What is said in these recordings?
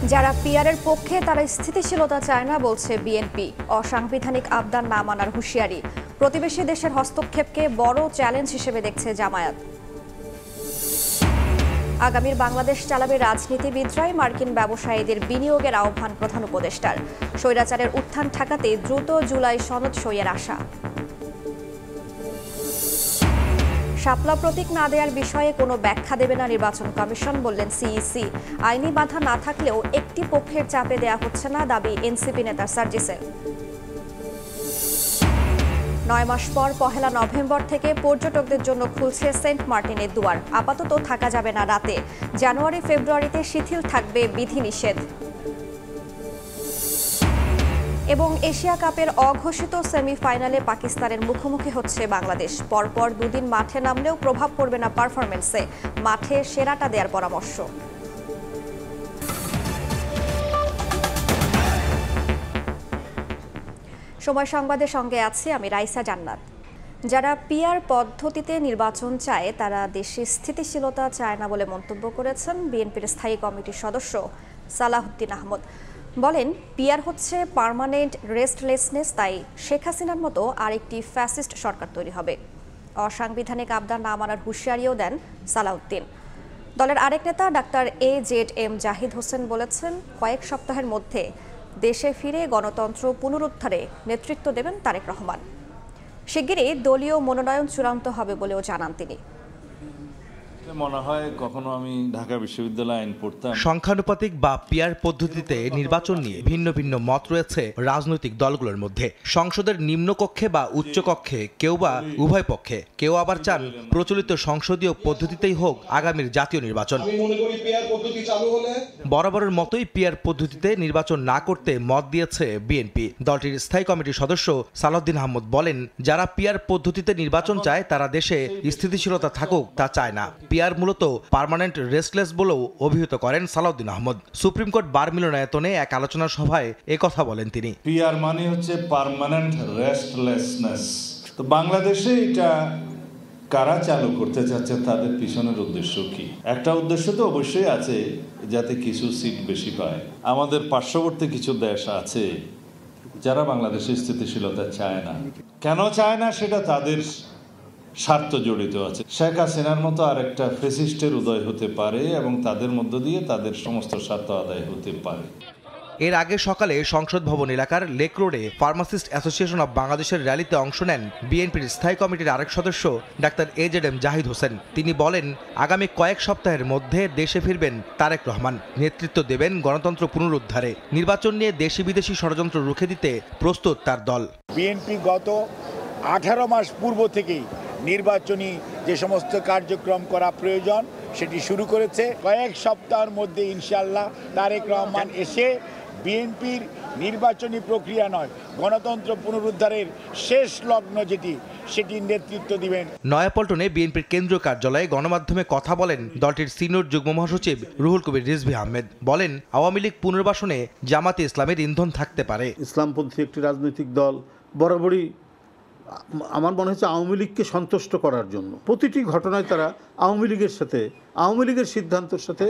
যারা পিআরের পক্ষে তারা স্থিতিশীলতা চায় না বলছে বিএনপি। অসাংবিধানিক আবদার না মানার হুঁশিয়ারি। প্রতিবেশী দেশের হস্তক্ষেপকে বড় চ্যালেঞ্জ হিসেবে দেখছে জামায়াত। আগামীর বাংলাদেশ চালাবে রাজনীতিবিদরাই, মার্কিন ব্যবসায়ীদের বিনিয়োগের আহ্বান প্রধান উপদেষ্টার। স্বৈরাচারের উত্থান ঠেকাতে দ্রুত জুলাই সনদ সইয়ের আশা। শাপলা প্রতীক না দেওয়ার বিষয়ে কোনো ব্যাখ্যা দেবে না নির্বাচন কমিশন, বললেন সিইসি। আইনি বাধা না থাকলেও একটি পক্ষের চাপে দেয়া হচ্ছে না, দাবি এনসিপি নেতা সার্জিসের। 9 মাস পর 1 নভেম্বর থেকে পর্যটকদের জন্য খুলছে সেন্ট মার্টিনের দুয়ার। আপাতত থাকা যাবে না রাতে। জানুয়ারি ফেব্রুয়ারিতে শিথিল থাকবে বিধিনিষেধ। এবং এশিয়া কাপের অঘোষিত সেমিফাইনালে পাকিস্তানের মুখোমুখি হচ্ছে বাংলাদেশ। পরপর দুদিন মাঠে নামলেও প্রভাব পড়বে না পারফরমেন্সে। মাঠে সেরাটা দেওয়ার পরামর্শ। সময় সংবাদের সঙ্গে আছি আমি রাইসা জান্নাত। যারা পিআর পদ্ধতিতে নির্বাচন চায় তারা দেশে স্থিতিশীলতা চায় না বলে মন্তব্য করেছেন বিএনপির স্থায়ী কমিটির সদস্য সালাহউদ্দিন আহমদ। বলেন, পিআর হচ্ছে পার্মানেন্ট রেস্টলেসনেস, তাই শেখ হাসিনার মতো আরেকটি ফ্যাসিস্ট সরকার তৈরি হবে। অসাংবিধানিক আবদার না মানার হুঁশিয়ারিও দেন সালাহউদ্দিন। দলের আরেক নেতা ডাক্তার AZM জাহিদ হোসেন বলেছেন, কয়েক সপ্তাহের মধ্যে দেশে ফিরে গণতন্ত্র পুনরুদ্ধারে নেতৃত্ব দেবেন তারেক রহমান। শিগগিরই দলীয় মনোনয়ন চূড়ান্ত হবে বলেও জানান তিনি। মনে হয় কখনো আমি ঢাকা বিশ্ববিদ্যালয়ে আইন পড়তাম। সংখ্যানুপাতিক বা পিআর পদ্ধতিতে নির্বাচন নিয়ে ভিন্ন ভিন্ন মত রয়েছে রাজনৈতিক দলগুলোর মধ্যে। সংসদের নিম্নকক্ষে বা উচ্চকক্ষে কেউ বা উভয় পক্ষে, কেউ আবার চান প্রচলিত সংসদীয় পদ্ধতিতেই হোক আগামীর জাতীয় নির্বাচন। বরাবরের মতোই পিআর পদ্ধতিতে নির্বাচন না করতে মত দিয়েছে বিএনপি। দলটির স্থায়ী কমিটির সদস্য সালাউদ্দিন আহমদ বলেন, যারা পিআর পদ্ধতিতে নির্বাচন চায় তারা দেশে স্থিতিশীলতা থাকুক তা চায় না। পিআর মূলত পার্মানেন্ট রেস্টলেস বলেও অভিহিত করেন Salahuddin Ahmed. Supreme court bar মিলনায়তনে এক আলোচনা সভায় একথা বলেন তিনি। পিআর মানে হচ্ছে পার্মানেন্ট রেস্টলেসনেস। তো বাংলাদেশে এটা কারা চালু করতে চাচ্ছে, তাদের পিছনের উদ্দেশ্য কি? একটা উদ্দেশ্য তো অবশ্যই আছে, যাতে কিছু সিট বেশি পায়। আমাদের পার্শ্ববর্তী কিছু দেশ আছে যারা বাংলাদেশের স্থিতিশীলতা চায় না। কেন চায় না সেটা তাদের স্বার্থ জড়িত আছে। শেখ হাসিনার মতো আরেকটা ফ্যাসিস্টের উদয় হতে পারে এবং তাদের মধ্য দিয়ে তাদের সমস্ত স্বার্থ আদায় হতে পারে। এর আগে সকালে সংসদ ভবন এলাকার লেক রোডে ফার্মাসিস্ট অ্যাসোসিয়েশন অব বাংলাদেশের র্যালিতে অংশ নেন বিএনপির স্থায়ী কমিটির আরেক সদস্য ডাক্তার AZM জাহিদ হোসেন। তিনি বলেন, আগামী কয়েক সপ্তাহের মধ্যে দেশে ফিরবেন তারেক রহমান। নেতৃত্ব দেবেন গণতন্ত্র পুনরুদ্ধারে। নির্বাচন নিয়ে দেশি বিদেশি ষড়যন্ত্র রুখে দিতে প্রস্তুত তার দল। বিএনপি গত 18 মাস পূর্ব থেকেই নির্বাচনী যে সমস্ত কার্যক্রম করা প্রয়োজন সেটি শুরু করেছে। কয়েক সপ্তাহের মধ্যে ইনশাআল্লাহ তারেক রহমান এসে বিএনপির নির্বাচনী প্রক্রিয়া নয়, গণতন্ত্র পুনরুদ্ধারের শেষ লগ্ন সেটির নেতৃত্ব দিবেন। নয়াপল্টনে বিএনপির কেন্দ্রীয় কার্যালয়ে গণমাধ্যমে কথা বলেন দলটির সিনিয়র যুগ্ম মহাসচিব রুহুল কবির রিজভী আহমেদ। বলেন, আওয়ামী লীগ পুনর্বাসনে জামাতে ইসলামের ইন্ধন থাকতে পারে। ইসলামপন্থী একটি রাজনৈতিক দল বরাবরই আমার মনে হচ্ছে আওয়ামী লীগকে সন্তুষ্ট করার জন্য প্রতিটি ঘটনায় তারা আওয়ামী লীগের সাথে, আওয়ামী লীগের সিদ্ধান্তের সাথে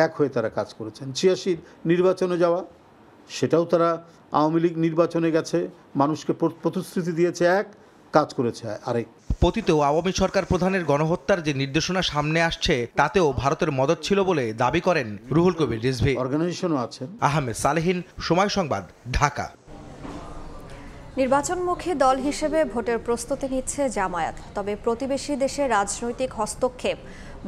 এক হয়ে তারা কাজ করেছেন। 86 নির্বাচনে যাওয়া, সেটাও তারা আওয়ামী লীগ নির্বাচনে গেছে, মানুষকে প্রতিশ্রুতি দিয়েছে এক, কাজ করেছে আরেক। পতিত আওয়ামী সরকার প্রধানের গণহত্যার যে নির্দেশনা সামনে আসছে তাতেও ভারতের মদত ছিল বলে দাবি করেন রুহুল কবির রিজভী। অর্গানাইজেশনও আছেন। আহমেদ সালেহীন, সময় সংবাদ, ঢাকা। নির্বাচনমুখী দল হিসেবে ভোটের প্রস্তুতি নিচ্ছে জামায়াত। তবে প্রতিবেশী দেশের রাজনৈতিক হস্তক্ষেপ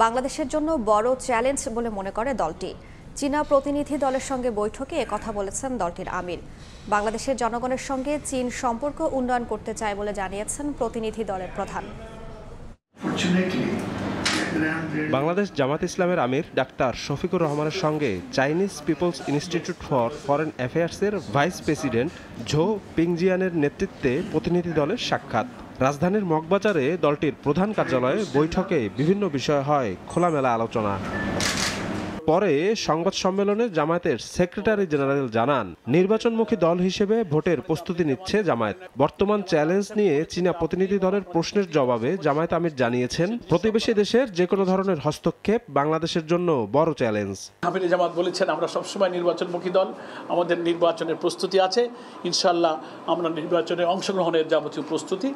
বাংলাদেশের জন্য বড় চ্যালেঞ্জ বলে মনে করে দলটি। চীনা প্রতিনিধি দলের সঙ্গে বৈঠকে একথা বলেছেন দলটির আমির। বাংলাদেশের জনগণের সঙ্গে চীন সম্পর্ক উন্নয়ন করতে চায় বলে জানিয়েছেন প্রতিনিধি দলের প্রধান। বাংলাদেশ জামাত ইসলামের আমির ডাক্তার শফিকুর রহমানের সঙ্গে Chinese People's Institute for Foreign অ্যাফেয়ার্সের ভাইস প্রেসিডেন্ট ঝো পিংজিয়ানের নেতৃত্বে প্রতিনিধি দলের সাক্ষাৎ। রাজধানীর মগবাজারে দলটির প্রধান কার্যালয়ে বৈঠকে বিভিন্ন বিষয় হয় খোলামেলা আলোচনা। পরে সংবাদ সম্মেলনে জামায়াতের সেক্রেটারি জেনারেল জানান, নির্বাচনমুখী দল হিসেবে ভোটের প্রস্তুতি নিচ্ছে জামায়াত। বর্তমান চ্যালেঞ্জ নিয়ে চীনা প্রতিনিধি দলের প্রশ্নের জবাবে জামায়াত আমির জানিয়েছেন, প্রতিবেশী দেশের যে কোনো ধরনের হস্তক্ষেপ বাংলাদেশের জন্য বড় চ্যালেঞ্জ। হাফিজ জামাত বলেছেন, আমরা সবসময় নির্বাচনমুখী দল, আমাদের নির্বাচনের প্রস্তুতি আছে, ইনশাআল্লাহ আমরা নির্বাচনে অংশগ্রহণের যাবতীয় প্রস্তুতি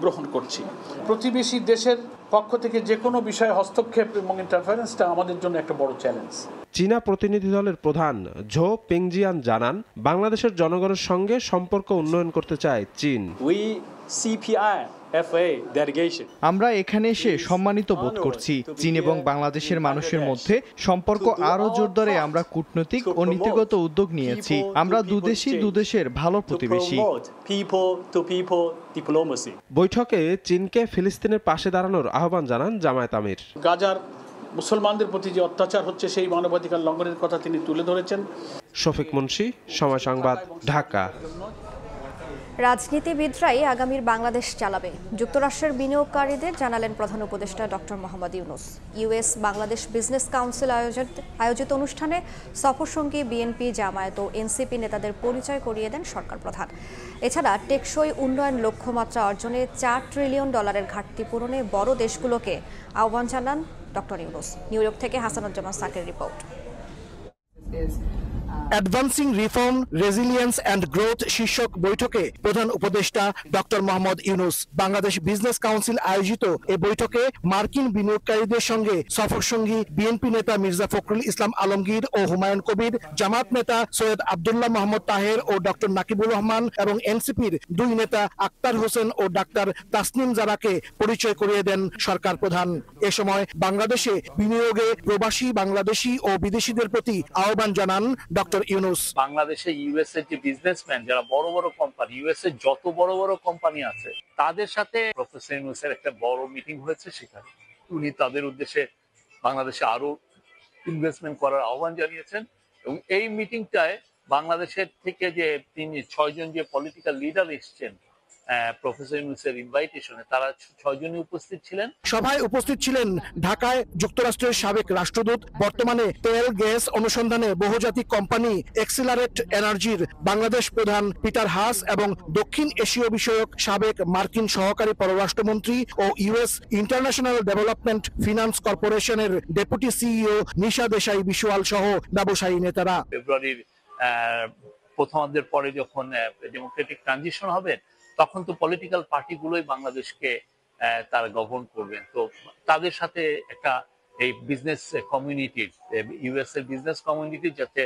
গ্রহণ করছি। প্রতিবেশী দেশের পক্ষ থেকে যে কোনো বিষয়ে হস্তক্ষেপ এবং ইন্টারফারেন্সটা আমাদের জন্য একটা বড় চ্যালেঞ্জ। চীনা প্রতিনিধি দলের প্রধান ঝো পিংজিয়ান জানান, বাংলাদেশের জনগণের সঙ্গে সম্পর্ক উন্নয়ন করতে চায় চীন। আমরা এখানে এসে সম্মানিত বোধ করছি। চীন এবং বাংলাদেশের মানুষের মধ্যে সম্পর্ক আরও জোরদারে আমরা কূটনৈতিক ও নীতিগত উদ্যোগ নিয়েছি। আমরা দুদেশের ভালো প্রতিবেশী। বৈঠকে চীনকে ফিলিস্তিনের পাশে দাঁড়ানোর আহ্বান জানান জামায়াত আমির। গাজার মুসলমানদের প্রতি যে অত্যাচার হচ্ছে সেই মানবাধিকার লঙ্ঘনের কথা তিনি তুলে ধরেছেন। শফিক মুন্সি, সময় সংবাদ, ঢাকা। রাজনীতিবিদরাই আগামীর বাংলাদেশ চালাবে, যুক্তরাষ্ট্রের বিনিয়োগকারীদের জানালেন প্রধান উপদেষ্টা doctor Mohammad Yunus. US Bangladesh business council আয়োজিত অনুষ্ঠানে সফরসঙ্গী বিএনপি, জামায়াত ও এনসিপি নেতাদের পরিচয় করিয়ে দেন সরকার প্রধান। এছাড়া টেকসই উন্নয়ন লক্ষ্যমাত্রা অর্জনে $4 ট্রিলিয়ন ঘাটতি পূরণে বড় দেশগুলোকে আহ্বান জানান ডক্টর ইউনূস। নিউ ইয়র্ক থেকে Hasanuzzaman Shakir report. Advancing reform, resilience and growth শীর্ষক বৈঠকে প্রধান উপদেষ্টা doctor Mohammad Yunus. Bangladesh business council আয়োজিত এ বৈঠকে মার্কিন বিনিয়োগকারীদের সঙ্গে সফরসঙ্গী বিএনপি নেতা মির্জা ফখরুল ইসলাম আলমগীর ও হুমায়ুন কবির, জামাত নেতা সৈয়দ আব্দুল্লাহ মোহাম্মদ তাহের ও ডক্টর নাকিবুর রহমান এবং এনসিপির 2 নেতা আক্তার হোসেন ও ডাক্তার তাসনিম জারাকে পরিচয় করিয়ে দেন সরকার প্রধান। এ সময় বাংলাদেশে বিনিয়োগে প্রবাসী বাংলাদেশি ও বিদেশিদের প্রতি আহ্বান জানান ডক্টর ইউনূস। বাংলাদেশে ইউএস এর যে বিজনেসম্যান, যারা বড় বড় কোম্পানি, ইউএস এর যত বড় বড় কোম্পানি আছে, তাদের সাথে প্রফেসর ইউনূসের একটা বড় মিটিং হয়েছে। সেখানে উনি তাদের উদ্দেশ্যে বাংলাদেশে আরো ইনভেস্টমেন্ট করার আহ্বান জানিয়েছেন এবং এই মিটিংটায় বাংলাদেশের থেকে যে 6 জন যে পলিটিক্যাল লিডার এসেছেন প্রফেসর ইউনূসের ইনভাইটেশনে, তারা 6 জনই উপস্থিত ছিলেন। সভায় উপস্থিত ছিলেন ঢাকায় যুক্তরাষ্ট্রের সাবেক রাষ্ট্রদূত, বর্তমানে তেল গ্যাস অনুসন্ধানে বহুজাতিক কোম্পানি এক্সিলারেট এনার্জির বাংলাদেশ প্রধান পিটার হাস এবং দক্ষিণ এশীয় বিষয়ক সাবেক মার্কিন সহকারী পররাষ্ট্রমন্ত্রী ও ইউএস ইন্টারন্যাশনাল ডেভেলপমেন্ট ফিনান্স কর্পোরেশনের ডেপুটি সিইও নিশা দেশাই বিশওয়াল সহ ব্যবসায়ী নেতারা। ফেব্রুয়ারির প্রথমার্ধের পরে যখন ডেমোক্রেটিক ট্রানজিশন হবে, তখন তো পলিটিক্যাল পার্টিগুলোই বাংলাদেশকে তারা গভর্ন করবেন। তো তাদের সাথে একটা এই বিজনেস কমিউনিটির, ইউএস এর বিজনেস কমিউনিটির যাতে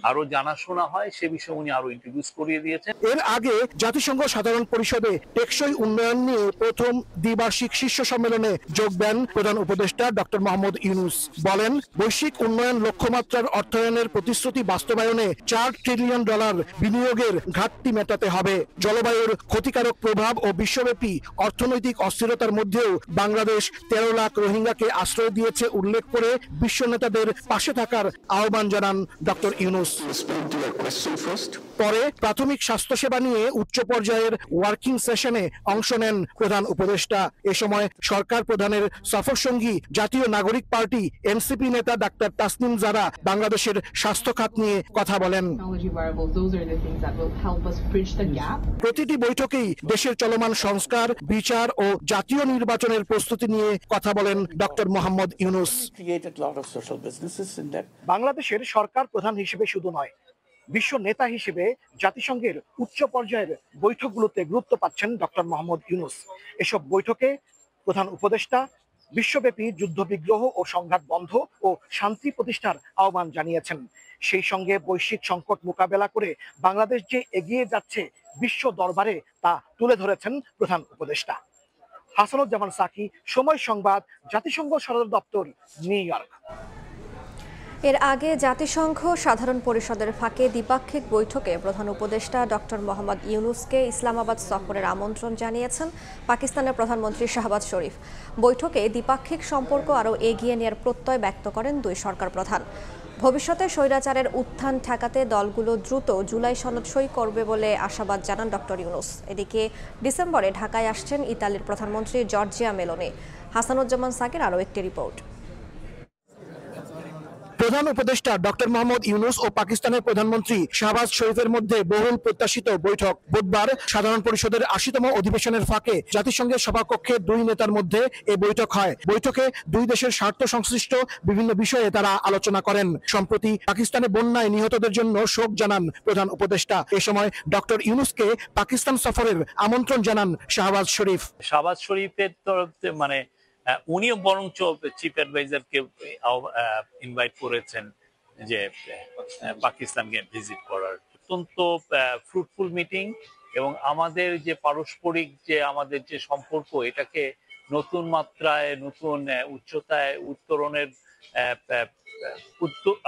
আরো জানাশোনা হয় সে বিষয়ে উনি আরো ইন্ট্রোডিউস করিয়ে দিয়েছেন। এর আগে জাতিসংঘ সাধারণ পরিষদে টেকসই উন্নয়ন নিয়ে প্রথম দ্বিবার্ষিক শীর্ষ সম্মেলনে যোগ দেন প্রধান উপদেষ্টা ডক্টর মোহাম্মদ ইউনূস। বলেন, বৈশ্বিক উন্নয়ন লক্ষ্যমাত্রার অর্থায়নের প্রতিশ্রুতি বাস্তবায়নে $4 ট্রিলিয়ন বিনিয়োগের ঘাটতি মেটাতে হবে। জলবায়ুর ক্ষতিকারক প্রভাব ও বিশ্বব্যাপী অর্থনৈতিক অস্থিরতার মধ্যেও বাংলাদেশ 13 লাখ রোহিঙ্গাকে আশ্রয় দিয়েছে উল্লেখ করে বিশ্ব নেতাদের পাশে থাকার আহ্বান জানান ডক্টর ইউনূস। পরে প্রাথমিক স্বাস্থ্যসেবা নিয়ে উচ্চ পর্যায়ের ওয়ার্কিং সেশনে অংশ নেন প্রধান উপদেষ্টা। এ সময় সরকার প্রধানের সফরসঙ্গী জাতীয় নাগরিক পার্টি এনসিপি নেতা ডাক্তার তাসনিম জারা বাংলাদেশের স্বাস্থ্য খাত নিয়ে কথা বলেন। প্রতিটি বৈঠকেই দেশের চলমান সংস্কার, বিচার ও জাতীয় নির্বাচনের প্রস্তুতি নিয়ে কথা বলেন ডক্টর মোহাম্মদ ইউনূস। বাংলাদেশের সরকার প্রধান হিসেবে শুধু নয়, বিশ্ব নেতা হিসেবে জাতিসংঘের উচ্চ পর্যায়ের বৈঠকগুলোতে গুরুত্ব পাচ্ছেন ডক্টর মোহাম্মদ ইউনূস। এসব বৈঠকে প্রধান উপদেষ্টা বিশ্বব্যাপী যুদ্ধবিগ্রহ ও সংঘাত বন্ধ ও শান্তি প্রতিষ্ঠার আহ্বান জানিয়েছেন। সেই সঙ্গে বৈশ্বিক সংকট মোকাবেলা করে বাংলাদেশ যে এগিয়ে যাচ্ছে বিশ্ব দরবারে তা তুলে ধরেছেন প্রধান উপদেষ্টা। হাসানুজ্জামান সাকি, সময় সংবাদ, জাতিসংঘ সদর দপ্তর, নিউ ইয়র্ক। এর আগে জাতিসংঘ সাধারণ পরিষদের ফাঁকে দ্বিপাক্ষিক বৈঠকে প্রধান উপদেষ্টা ডক্টর মোহাম্মদ ইউনূসকে ইসলামাবাদ সফরের আমন্ত্রণ জানিয়েছেন পাকিস্তানের প্রধানমন্ত্রী শাহবাজ শরীফ। বৈঠকে দ্বিপাক্ষিক সম্পর্ক আরও এগিয়ে নেওয়ার প্রত্যয় ব্যক্ত করেন 2 সরকার প্রধান। ভবিষ্যতে স্বৈরাচারের উত্থান ঠেকাতে দলগুলো দ্রুত জুলাই সনদ সই করবে বলে আশাবাদ জানান ডক্টর ইউনূস। এদিকে ডিসেম্বরে ঢাকায় আসছেন ইতালির প্রধানমন্ত্রী জর্জিয়া মেলোনি। হাসানুজ্জামান সাকির আরও একটি রিপোর্ট। প্রধান উপদেষ্টা ডক্টর মোহাম্মদ ইউনূস ও পাকিস্তানের প্রধানমন্ত্রী শাহবাজ শরীফের মধ্যে বহুল প্রত্যাশিত বৈঠক বুধবার সাধারণ পরিষদের ৮০তম অধিবেশনের ফাঁকে জাতিসংঘের সভাকক্ষে দুই নেতার মধ্যে এই বৈঠক হয়। বৈঠকে দুই দেশের স্বার্থ সংশ্লিষ্ট বিভিন্ন বিষয়ে তারা আলোচনা করেন। সম্প্রতি পাকিস্তানে বন্যায় নিহতদের জন্য শোক জানান প্রধান উপদেষ্টা। এ সময় ডক্টর ইউনূসকে পাকিস্তান সফরের আমন্ত্রণ জানান শাহবাজ শরীফ। শাহবাজ শরীফের তরফ মানে উনিও বরঞ্চ চিফ অ্যাডভাইজারকে ইনভাইট করেছেন যে পাকিস্তানকে ভিজিট করার। অত্যন্ত ফ্রুটফুল মিটিং এবং আমাদের যে পারস্পরিক যে আমাদের যে সম্পর্ক এটাকে নতুন মাত্রায় নতুন উচ্চতায় উত্তরণের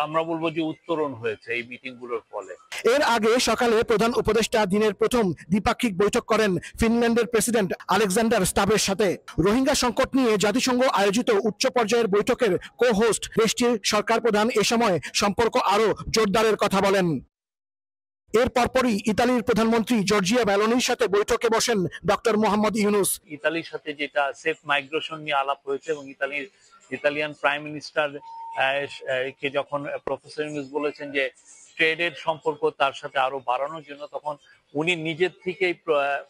আমরা বলবো যে উত্তরণ হয়েছে এই মিটিং গুলোর ফলে। এর আগে সকালে প্রধান উপদেষ্টা দিনের প্রথম দ্বিপাক্ষিক বৈঠক করেন ফিনল্যান্ডের প্রেসিডেন্ট আলেকজান্ডার স্টাবের সাথে। রোহিঙ্গা সংকট নিয়ে জাতিসংঘ আয়োজিত উচ্চ পর্যায়ের বৈঠকের কো হোস্ট দেশটির সরকার প্রধান এ সময় সম্পর্ক আরো জোরদারের কথা বলেন। এর পরপরই ইতালির প্রধানমন্ত্রী জর্জিয়া মেলোনির সাথে বৈঠকে বসেন ডক্টর মোহাম্মদ ইউনূস। ইতালির সাথে যেটা সেফ মাইগ্রেশন নিয়ে আলাপ হয়েছে এবং ইতালিয়ান প্রাইম মিনিস্টার কে যখন প্রফেসর ইউনূস বলেছেন যে ট্রেডের সম্পর্ক তার সাথে আরো বাড়ানোর জন্য, তখন উনি নিজের থেকেই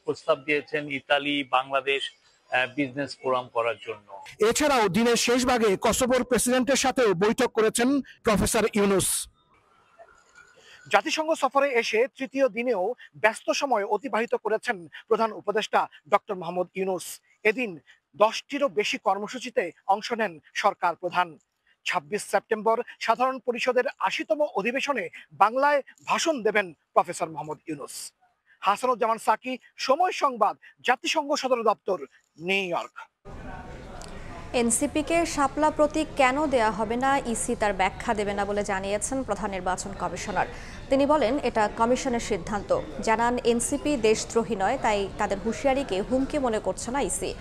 প্রস্তাব দিয়েছেন ইতালি বাংলাদেশ বিজনেস ফোরাম করার জন্য। এছাড়াও দিনের শেষ ভাগে কসোভোর প্রেসিডেন্টের সাথেও বৈঠক করেছেন প্রফেসর ইউনূস। জাতিসংঘ সফরে এসে তৃতীয় দিনেও ব্যস্ত সময় অতিবাহিত করেছেন প্রধান উপদেষ্টা ডক্টর মোহাম্মদ ইউনূস। এদিন 10টিরও বেশি কর্মসূচিতে অংশ নেন সরকার প্রধান। 26 সেপ্টেম্বর সাধারণ পরিষদের ৮০তম অধিবেশনে বাংলায় ভাষণ দেবেন প্রফেসর মোহাম্মদ ইউনূস। হাসানুজ্জামান সাকি, সময় সংবাদ, জাতিসংঘ সদর দপ্তর, নিউ ইয়র্ক। এনসিপিকে শাপলা প্রতীক কেন দেয়া হবে না, ইসি তার ব্যাখ্যা দেবে না বলে জানিয়েছেন প্রধান নির্বাচন কমিশনার। তিনি বলেন এটা কমিশনের সিদ্ধান্ত। জানান এনসিপি দেশদ্রোহী নয়, তাই তাদের হুঁশিয়ারিকে হুমকি মনে করছে না ইসি।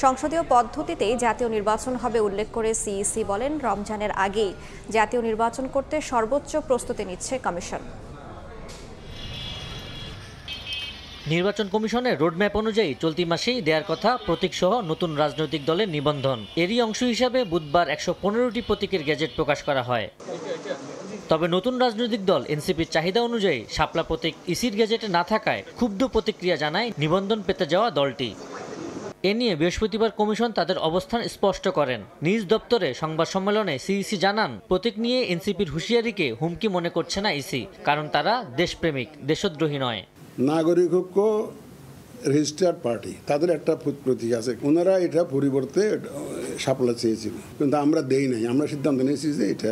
সংসদীয় পদ্ধতিতেই জাতীয় নির্বাচন হবে উল্লেখ করে সিইসি বলেন রমজানের আগেই জাতীয় নির্বাচন করতে সর্বোচ্চ প্রস্তুতি নিচ্ছে কমিশন। নির্বাচন কমিশনের রোডম্যাপ অনুযায়ী চলতি মাসেই দেওয়ার কথা প্রতীকসহ নতুন রাজনৈতিক দলের নিবন্ধন। এরই অংশ হিসাবে বুধবার ১১৫টি প্রতীকের গেজেট প্রকাশ করা হয়। তবে নতুন রাজনৈতিক দল এনসিপির চাহিদা অনুযায়ী শাপলা প্রতীক ইসির গেজেটে না থাকায় ক্ষুব্ধ প্রতিক্রিয়া জানায় নিবন্ধন পেতে যাওয়া দলটি। এ নিয়ে বৃহস্পতিবার কমিশন তাদের অবস্থান স্পষ্ট করেন। নিজ দপ্তরে সংবাদ সম্মেলনে সিইসি জানান প্রতীক নিয়ে এনসিপির হুঁশিয়ারিকে হুমকি মনে করছে না ইসি, কারণ তারা দেশপ্রেমিক, দেশদ্রোহী নয়। নাগরিক ঐক্য রেজিস্টার্ড পার্টি, তাদের একটা প্রতীক আছে, ওনারা এটা পরিবর্তে শাপলা চেয়েছিল, কিন্তু আমরা দেই নাই। আমরা সিদ্ধান্ত নিয়েছি যে এটা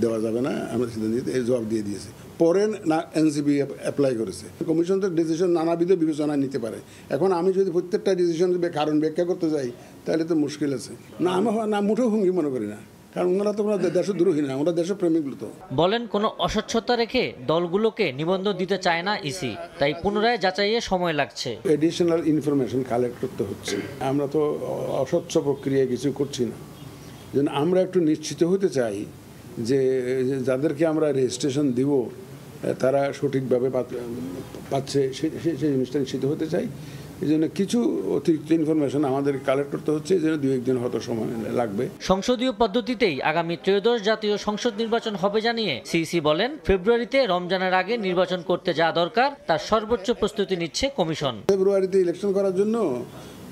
দেওয়া যাবে না, আমরা সিদ্ধান্ত নিয়ে জবাব দিয়ে দিয়েছি। পরে না এনসিপি অ্যাপ্লাই করেছে। কমিশন তো ডিসিশন নানাবিধ বিবেচনায় নিতে পারে। এখন আমি যদি প্রত্যেকটা ডিসিশন কারণ ব্যাখ্যা করতে যাই তাহলে তো মুশকিল আছে। না আমি না মুঠেও হুমকি মনে করি না, কারণ ওনারা তো দেশদ্রোহী না, ওরা দেশপ্রেমিক। তো বলেন কোনো অস্বচ্ছতা রেখে দলগুলোকে নিবন্ধন দিতে চায় না ইসি, তাই পুনরায় যাচাইয়ে সময় লাগছে। এডিশনাল ইনফরমেশন কালেক্ট করতে হচ্ছে। আমরা তো অস্বচ্ছ প্রক্রিয়ায় কিছু করছি না। যেন আমরা একটু নিশ্চিত হতে চাই যে যাদেরকে আমরা রেজিস্ট্রেশন দিব তারা সঠিকভাবে পাচ্ছে, সেই জিনিসটা নিশ্চিত হতে চাই। এই জন্য কিছু অতিরিক্ত ইনফরমেশন আমাদের কালেক্ট করতে হচ্ছে, এই জন্য 2-1 দিন হয়তো সময় লাগবে। সংসদীয় পদ্ধতিতেই আগামী ত্রয়োদশ জাতীয় সংসদ নির্বাচন হবে জানিয়ে সিইসি বলেন ফেব্রুয়ারিতে রমজানের আগে নির্বাচন করতে যা দরকার তার সর্বোচ্চ প্রস্তুতি নিচ্ছে কমিশন। ফেব্রুয়ারিতে ইলেকশন করার জন্য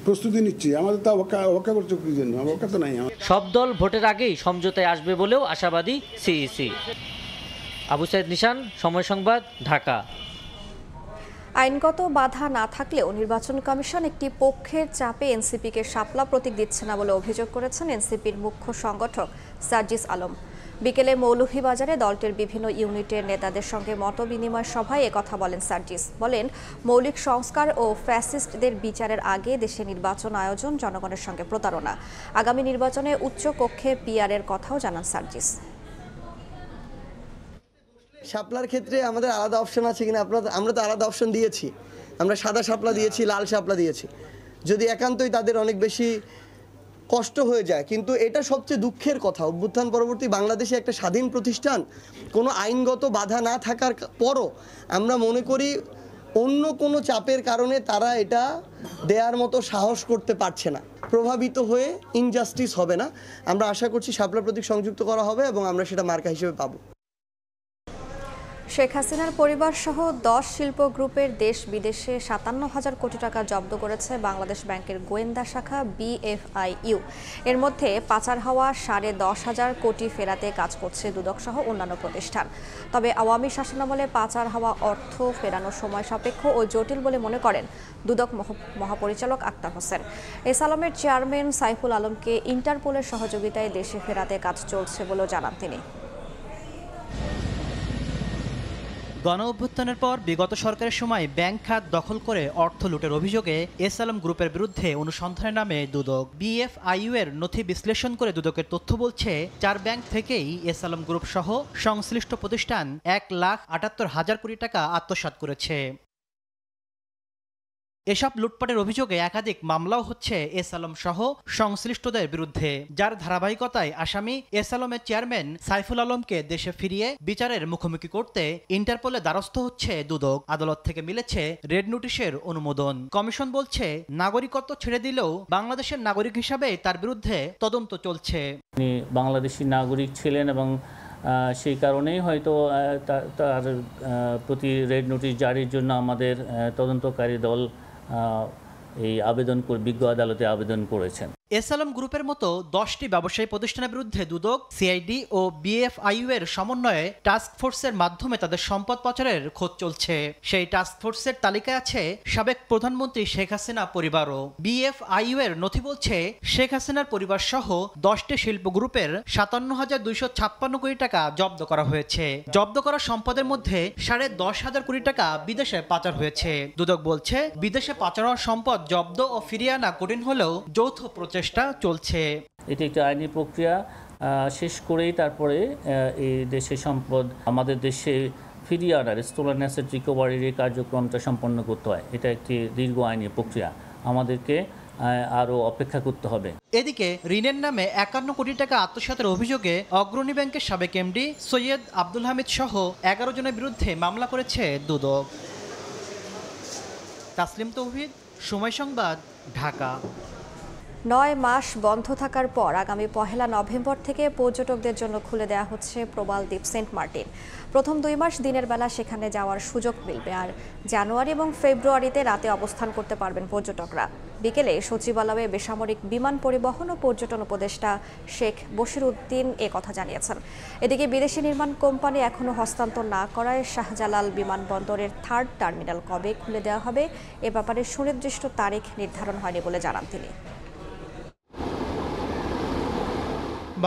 প্রস্তুতি নিচ্ছি, আমাদের তো অপেক্ষা করছে কি জন্য? অপেক্ষা তো নাই। সব দল ভোটের আগেই সমঝোতায় আসবে বলেও আশাবাদী সিইসি। আবু সাইদ নিশান, সময় সংবাদ, ঢাকা। আইনগত বাধা না থাকলেও নির্বাচন কমিশন একটি পক্ষের চাপে এনসিপিকে শাপলা প্রতীক দিচ্ছে না বলে অভিযোগ করেছেন এনসিপির মুখ্য সংগঠক সার্জিস আলম। বিকেলে মৌলভীবাজারে দলটির বিভিন্ন ইউনিটের নেতাদের সঙ্গে মতবিনিময় সভায় একথা বলেন সার্জিস। বলেন মৌলিক সংস্কার ও ফ্যাসিস্টদের বিচারের আগে দেশে নির্বাচন আয়োজন জনগণের সঙ্গে প্রতারণা। আগামী নির্বাচনে উচ্চ কক্ষে পিআরের কথাও জানান সার্জিস। শাপলার ক্ষেত্রে আমাদের আলাদা অপশন আছে কিনা, আমরা তো আলাদা অপশন দিয়েছি। আমরা সাদা শাপলা দিয়েছি, লাল শাপলা দিয়েছি। যদি একান্তই তাদের অনেক বেশি কষ্ট হয়ে যায়, কিন্তু এটা সবচেয়ে দুঃখের কথা। অভ্যুত্থান পরবর্তী বাংলাদেশে একটা স্বাধীন প্রতিষ্ঠান, কোনো আইনগত বাধা না থাকার পরও আমরা মনে করি অন্য কোনো চাপের কারণে তারা এটা দেওয়ার মতো সাহস করতে পারছে না। প্রভাবিত হয়ে ইনজাস্টিস হবে না। আমরা আশা করছি শাপলা প্রতীক সংযুক্ত করা হবে এবং আমরা সেটা মার্কা হিসেবে পাবো। শেখ হাসিনার পরিবার সহ 10 শিল্প গ্রুপের দেশ বিদেশে 57,000 কোটি টাকা জব্দ করেছে বাংলাদেশ ব্যাংকের গোয়েন্দা শাখা BFIU। এর মধ্যে পাচার হওয়া 10,500 কোটি ফেরাতে কাজ করছে দুদক সহ অন্যান্য প্রতিষ্ঠান। তবে আওয়ামী শাসনামলে পাচার হওয়া অর্থ ফেরানোর সময় সাপেক্ষ ও জটিল বলে মনে করেন দুদক মহাপরিচালক আক্তার হোসেন। এস আলমের চেয়ারম্যান সাইফুল আলমকে ইন্টারপোলের সহযোগিতায় দেশে ফেরাতে কাজ চলছে বলেও জানান তিনি। গণ অভ্যুত্থানের পর বিগত সরকারের সময় ব্যাংক খাত দখল করে অর্থ লুটের অভিযোগে এস আলম গ্রুপের বিরুদ্ধে অনুসন্ধানের নামে দুদক BFIU এর নথি বিশ্লেষণ করে দুদকের তথ্য বলছে 4 ব্যাংক থেকেই এস আলম গ্রুপ সহ সংশ্লিষ্ট প্রতিষ্ঠান 1,78,000 কোটি টাকা আত্মসাৎ করেছে। এসব লুটপাটের অভিযোগে একাধিক মামলাও হচ্ছে এস আলম সহ সংশ্লিষ্টদের বিরুদ্ধে, যার ধারাবাহিকতায় আসামি এস আলমের চেয়ারম্যান সাইফুল আলমকে দেশে ফিরিয়ে বিচারের মুখোমুখি করতে ইন্টারপোলে দ্বারস্থ হচ্ছে দুদক। আদালত থেকে মিলেছে রেড নোটিশের অনুমোদন। কমিশন বলছে নাগরিকত্ব ছেড়ে দিলেও বাংলাদেশের নাগরিক হিসাবে তার বিরুদ্ধে তদন্ত চলছে। তিনি বাংলাদেশি নাগরিক ছিলেন এবং সেই কারণেই হয়তো তার প্রতি রেড নোটিশ জারির জন্য আমাদের তদন্তকারী দল এই আবেদন করে বিজ্ঞ আদালতে আবেদন করেছেন। এস আলম গ্রুপের মতো 10টি ব্যবসায়ী প্রতিষ্ঠানের বিরুদ্ধে দুদক, সিআইডি ও BFIU এর সমন্বয়ে টাস্ক ফোর্সের মাধ্যমে তাদের সম্পদ পাচারের খোঁজ চলছে। সেই টাস্ক ফোর্সের তালিকায় আছে সাবেক প্রধানমন্ত্রী শেখ হাসিনা পরিবারও। BFIU এর নথি বলছে শেখ হাসিনার পরিবার সহ 10টি শিল্প গ্রুপের 57,256 কোটি টাকা জব্দ করা হয়েছে। জব্দ করা সম্পদের মধ্যে 10,500 কোটি টাকা বিদেশে পাচার হয়েছে। দুদক বলছে বিদেশে পাচার হওয়া সম্পদ জব্দ ও ফিরিয়ে আনা কঠিন হলেও যৌথ চেষ্টা চলছে। এটি একটি আইনি প্রক্রিয়া শেষ করেই তারপরে এই দেশের সম্পদ আমাদের দেশে ফিরিয়ে আনার স্টোলেন অ্যাসেট রিকভারির এই কার্যক্রমটা সম্পন্ন করতে হয়। এটা একটি দীর্ঘ আইনি প্রক্রিয়া, আমাদেরকে আরও অপেক্ষা করতে হবে। এদিকে ঋণের নামে 51 কোটি টাকা আত্মসাতের অভিযোগে অগ্রণী ব্যাংকের সাবেক এমডি সৈয়দ আব্দুল হামিদ সহ 11 জনের বিরুদ্ধে মামলা করেছে দুদক। তাসলিম তৌহিদ, সময় সংবাদ, ঢাকা। 9 মাস বন্ধ থাকার পর আগামী 1 নভেম্বর থেকে পর্যটকদের জন্য খুলে দেওয়া হচ্ছে প্রবাল দ্বীপ সেন্ট মার্টিন। প্রথম 2 মাস দিনের বেলা সেখানে যাওয়ার সুযোগ মিলবে, আর জানুয়ারি এবং ফেব্রুয়ারিতে রাতে অবস্থান করতে পারবেন পর্যটকরা। বিকেলে সচিবালয়ে বেসামরিক বিমান পরিবহন ও পর্যটন উপদেষ্টা শেখ বশির উদ্দিন কথা জানিয়েছেন। এদিকে বিদেশি নির্মাণ কোম্পানি এখনও হস্তান্তর না করায় শাহজালাল বিমানবন্দরের 3rd টার্মিনাল কবে খুলে দেওয়া হবে এ ব্যাপারে সুনির্দিষ্ট তারিখ নির্ধারণ হয়নি বলে জানান তিনি।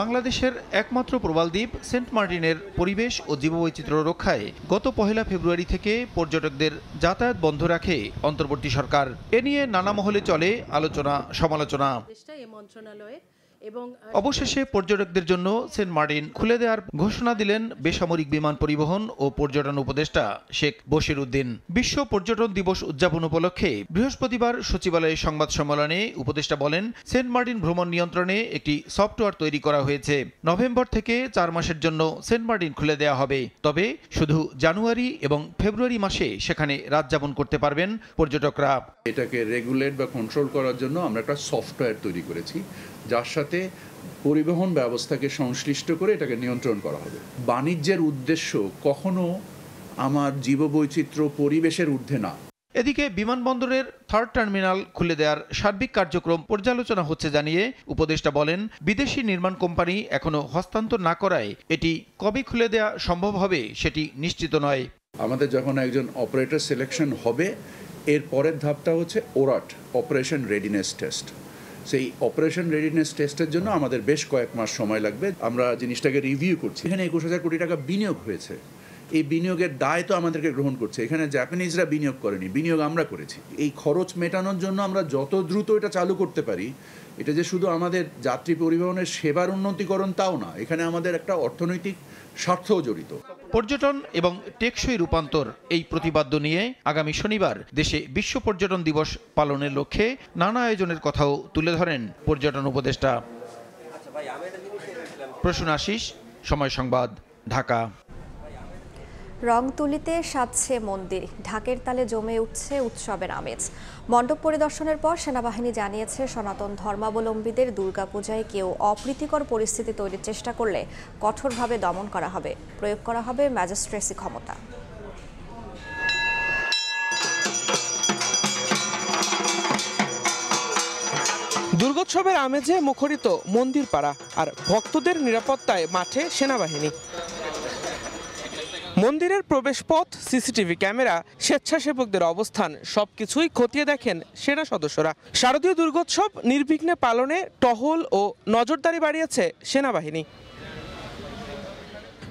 বাংলাদেশের একমাত্র প্রবাল দ্বীপ সেন্ট মার্টিনের পরিবেশ ও জীববৈচিত্র্য রক্ষায় গত 1 ফেব্রুয়ারি থেকে পর্যটকদের যাতায়াত বন্ধ রাখে অন্তর্বর্তী সরকার। এ নিয়ে নানা মহলে চলে আলোচনা সমালোচনা। অবশেষে পর্যটকদের জন্য সেন্ট মার্টিন খুলে দেওয়ার ঘোষণা দিলেন বেসামরিক বিমান পরিবহন ও পর্যটন উপদেষ্টা শেখ বশির উদ্দিন। বিশ্ব পর্যটন দিবস উদযাপন উপলক্ষে বৃহস্পতিবার সচিবালয়ে সংবাদ সম্মেলনে উপদেষ্টা বলেন, সেন্ট মার্টিন ভ্রমণ নিয়ন্ত্রণে একটি সফটওয়্যার তৈরি করা হয়েছে। নভেম্বর থেকে 4 মাসের জন্য সেন্ট মার্টিন খুলে দেওয়া হবে। তবে শুধু জানুয়ারি এবং ফেব্রুয়ারি মাসে সেখানে রাত যাপন করতে পারবেন পর্যটকরা। এটাকে রেগুলেট বা কন্ট্রোল করার জন্য আমরা একটা সফটওয়্যার তৈরি করেছি, যার সাথে পরিবহন ব্যবস্থাকে সংশ্লিষ্ট করে এটাকে নিয়ন্ত্রণ করা হবে। বাণিজ্যের উদ্দেশ্য কখনো আমার জীববৈচিত্র্য পরিবেশের ঊর্ধ্বে না। এদিকে বিমানবন্দরের 3rd টার্মিনাল খুলে দেওয়ার সার্বিক কার্যক্রম পর্যালোচনা হচ্ছে জানিয়ে উপদেষ্টা বলেন, বিদেশি নির্মাণ কোম্পানি এখনো হস্তান্তর না করায় এটি কবে খুলে দেওয়া সম্ভব হবে সেটি নিশ্চিত নয়। আমাদের যখন একজন অপারেটর সিলেকশন হবে, এর পরের ধাপটা হচ্ছে ওরাট, অপারেশন রেডিনেস টেস্ট। সেই অপারেশন রেডিনেস টেস্টের জন্য আমাদের বেশ কয়েক মাস সময় লাগবে। আমরা জিনিসটাকে রিভিউ করছি। এখানে 21,000 কোটি টাকা বিনিয়োগ হয়েছে। এই বিনিয়োগের দায় তো আমাদেরকে গ্রহণ করছে। এখানে জাপানিজরা বিনিয়োগ করেনি, বিনিয়োগ আমরা করেছি। এই খরচ মেটানোর জন্য আমরা যত দ্রুত এটা চালু করতে পারি, এটা যে শুধু আমাদের যাত্রী পরিবহনের সেবার উন্নতিকরণ তাও না, এখানে আমাদের একটা অর্থনৈতিক স্বার্থও জড়িত। পর্যটন এবং টেকসই রূপান্তর এই প্রতিপাদ্য নিয়ে আগামী শনিবার দেশে বিশ্ব পর্যটন দিবস পালনের লক্ষ্যে নানা আয়োজনের কথাও তুলে ধরেন পর্যটন উপদেষ্টা। প্রসূন আশিস, সময় সংবাদ, ঢাকা। রংতুলিতে সাজছে মন্দির, ঢাকের তালে জমে উঠছে উৎসবের আমেজ। মণ্ডপ পরিদর্শনের পর সেনাবাহিনী জানিয়েছে, সনাতন ধর্মাবলম্বীদের দুর্গাপূজায় কেউ অপ্রীতিকর পরিস্থিতি তৈরির চেষ্টা করলে কঠোরভাবে দমন করা হবে, প্রয়োগ করা হবে ম্যাজিস্ট্রেসি ক্ষমতা। দুর্গোৎসবের আমেজে মুখরিত মন্দির পাড়া, আর ভক্তদের নিরাপত্তায় মাঠে সেনাবাহিনী। মন্দিরের প্রবেশপথ, সিসিটিভি ক্যামেরা, স্বেচ্ছাসেবকদের অবস্থান সবকিছুই খতিয়ে দেখেন সেনা সদস্যরা। শারদীয় দুর্গোৎসব নির্বিঘ্নে পালনে টহল ও নজরদারি বাড়িয়েছে সেনাবাহিনী।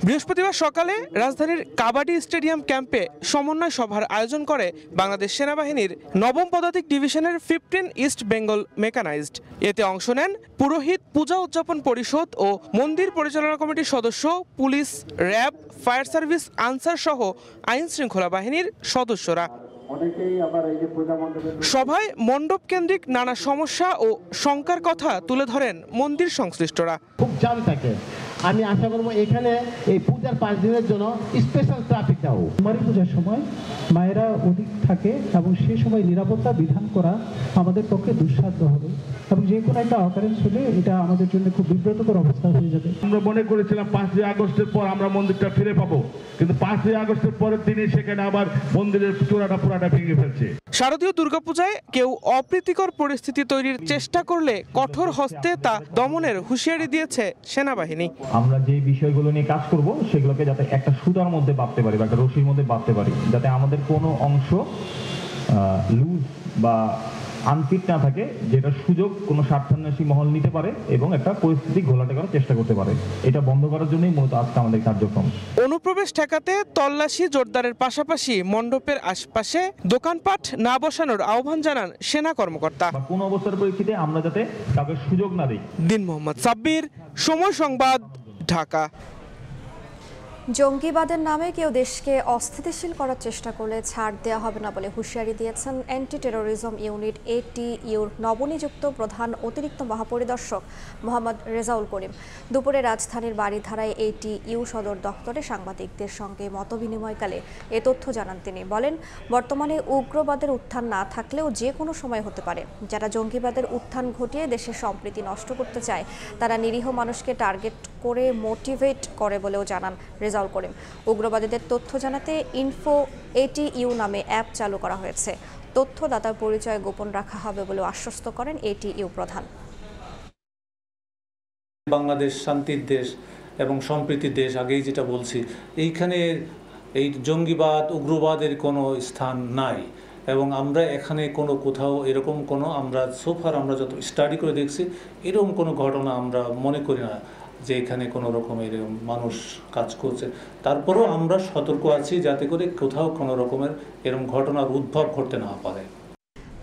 বৃহস্পতিবার সকালে রাজধানীর কাবাডি স্টেডিয়াম ক্যাম্পে সমন্বয় সভার আয়োজন করে বাংলাদেশ সেনাবাহিনীর ৯ম পদাতিক ডিভিশনের 15 ইস্ট বেঙ্গল মেকানাইজড। এতে অংশ নেন পুরোহিত, পূজা উদযাপন পরিষদ ও মন্দির পরিচালনা কমিটির সদস্য, police, RAB, fire service, answer সহ আইন শৃঙ্খলা বাহিনীর সদস্যরা। সভায় মণ্ডপ কেন্দ্রিক নানা সমস্যা ও শঙ্কার কথা তুলে ধরেন মন্দির সংশ্লিষ্টরা। খুব জাম থাকে, আমি আশা করবো এখানে এই পূজার 5 দিনের জন্য স্পেশাল ট্রাফিক দাও। কুমারী পূজার সময় মায়েরা অধিক থাকে এবং সেই সময় নিরাপত্তা বিধান করা আমাদের পক্ষে দুঃসাধ্য হবে এবং যে কোনো একটা অকারেন্স হলে এটা আমাদের জন্য খুব বিব্রতকর অবস্থা হয়ে যাবে। আমরা মনে করেছিলাম 5ই আগস্টের পর আমরা মন্দিরটা ফিরে পাবো, কিন্তু 5ই আগস্টের পরের দিনই সেখানে আবার মন্দিরের চূড়াটা পুরাটা ভেঙে ফেলছে। শারদীয় দুর্গাপূজায় কেউ অপ্রীতিকর পরিস্থিতি তৈরির চেষ্টা করলে কঠোর হস্তে তা দমনের হুঁশিয়ারি দিয়েছে সেনাবাহিনী। আমরা যে বিষয়গুলো নিয়ে কাজ করব সেগুলোকে যাতে একটা সুতার মধ্যে বাঁধতে পারি বা একটা রশির মধ্যে বাঁধতে পারি, যাতে আমাদের কোনো অংশ লুজ বা আনফিট না থাকে, যেটা সুযোগ কোনো স্বার্থান্বেষী মহল নিতে পারে এবং একটা পরিস্থিতি ঘোলাটে করার চেষ্টা করতে পারে। এটা বন্ধ করার জন্যই মূলত আজকে আমাদের কার্যক্রম। অনুপ্রবেশ ঠেকাতে তল্লাশি জোরদারের পাশাপাশি মণ্ডপের আশপাশে দোকানপাট না বসানোর আহ্বান জানান সেনা কর্মকর্তা। কোন অবস্থার পরিস্থিতিতে আমরা যাতে কাউকে সুযোগ না দিই। দিন মোহাম্মদ সাব্বির, সময় সংবাদ, ঢাকা। জঙ্গিবাদের নামে কেউ দেশকে অস্থিতিশীল করার চেষ্টা করলে ছাড় দেওয়া হবে না বলে হুঁশিয়ারি দিয়েছেন অ্যান্টি টেরোরিজম ইউনিট ATUর নবনিযুক্ত প্রধান অতিরিক্ত মহাপরিদর্শক মোহাম্মদ রেজাউল করিম। দুপুরে রাজধানীর বাড়িধারায় ATU সদর দপ্তরে সাংবাদিকদের সঙ্গে মতবিনিময়কালে এ তথ্য জানান তিনি। বলেন, বর্তমানে উগ্রবাদের উত্থান না থাকলেও যে কোনো সময় হতে পারে। যারা জঙ্গিবাদের উত্থান ঘটিয়ে দেশের সম্প্রীতি নষ্ট করতে চায় তারা নিরীহ মানুষকে টার্গেট করে মোটিভেট করে বলেও জানান রেজাউল করিম। উগ্রবাদীদের তথ্য জানাতে ইনফো ATU নামে অ্যাপ চালু করা হয়েছে। তথ্যদাতার পরিচয় গোপন রাখা হবে বলেও আশ্বস্ত করেন ATU প্রধান। বাংলাদেশ শান্তির দেশ এবং সম্প্রীতির দেশ, আগেই যেটা বলছি, এইখানে এই জঙ্গিবাদ, উগ্রবাদের কোনো স্থান নাই এবং আমরা এখানে কোনো কোথাও এরকম কোনো আমরা সোফার আমরা যত স্টাডি করে দেখছি এরকম কোনো ঘটনা আমরা মনে করি না যে এখানে কোনো রকমের মানুষ কাজ করছে। তারপরেও আমরা সতর্ক আছি যাতে করে কোথাও কোনো রকমের এরকম ঘটনার উদ্ভব ঘটতে না পারে।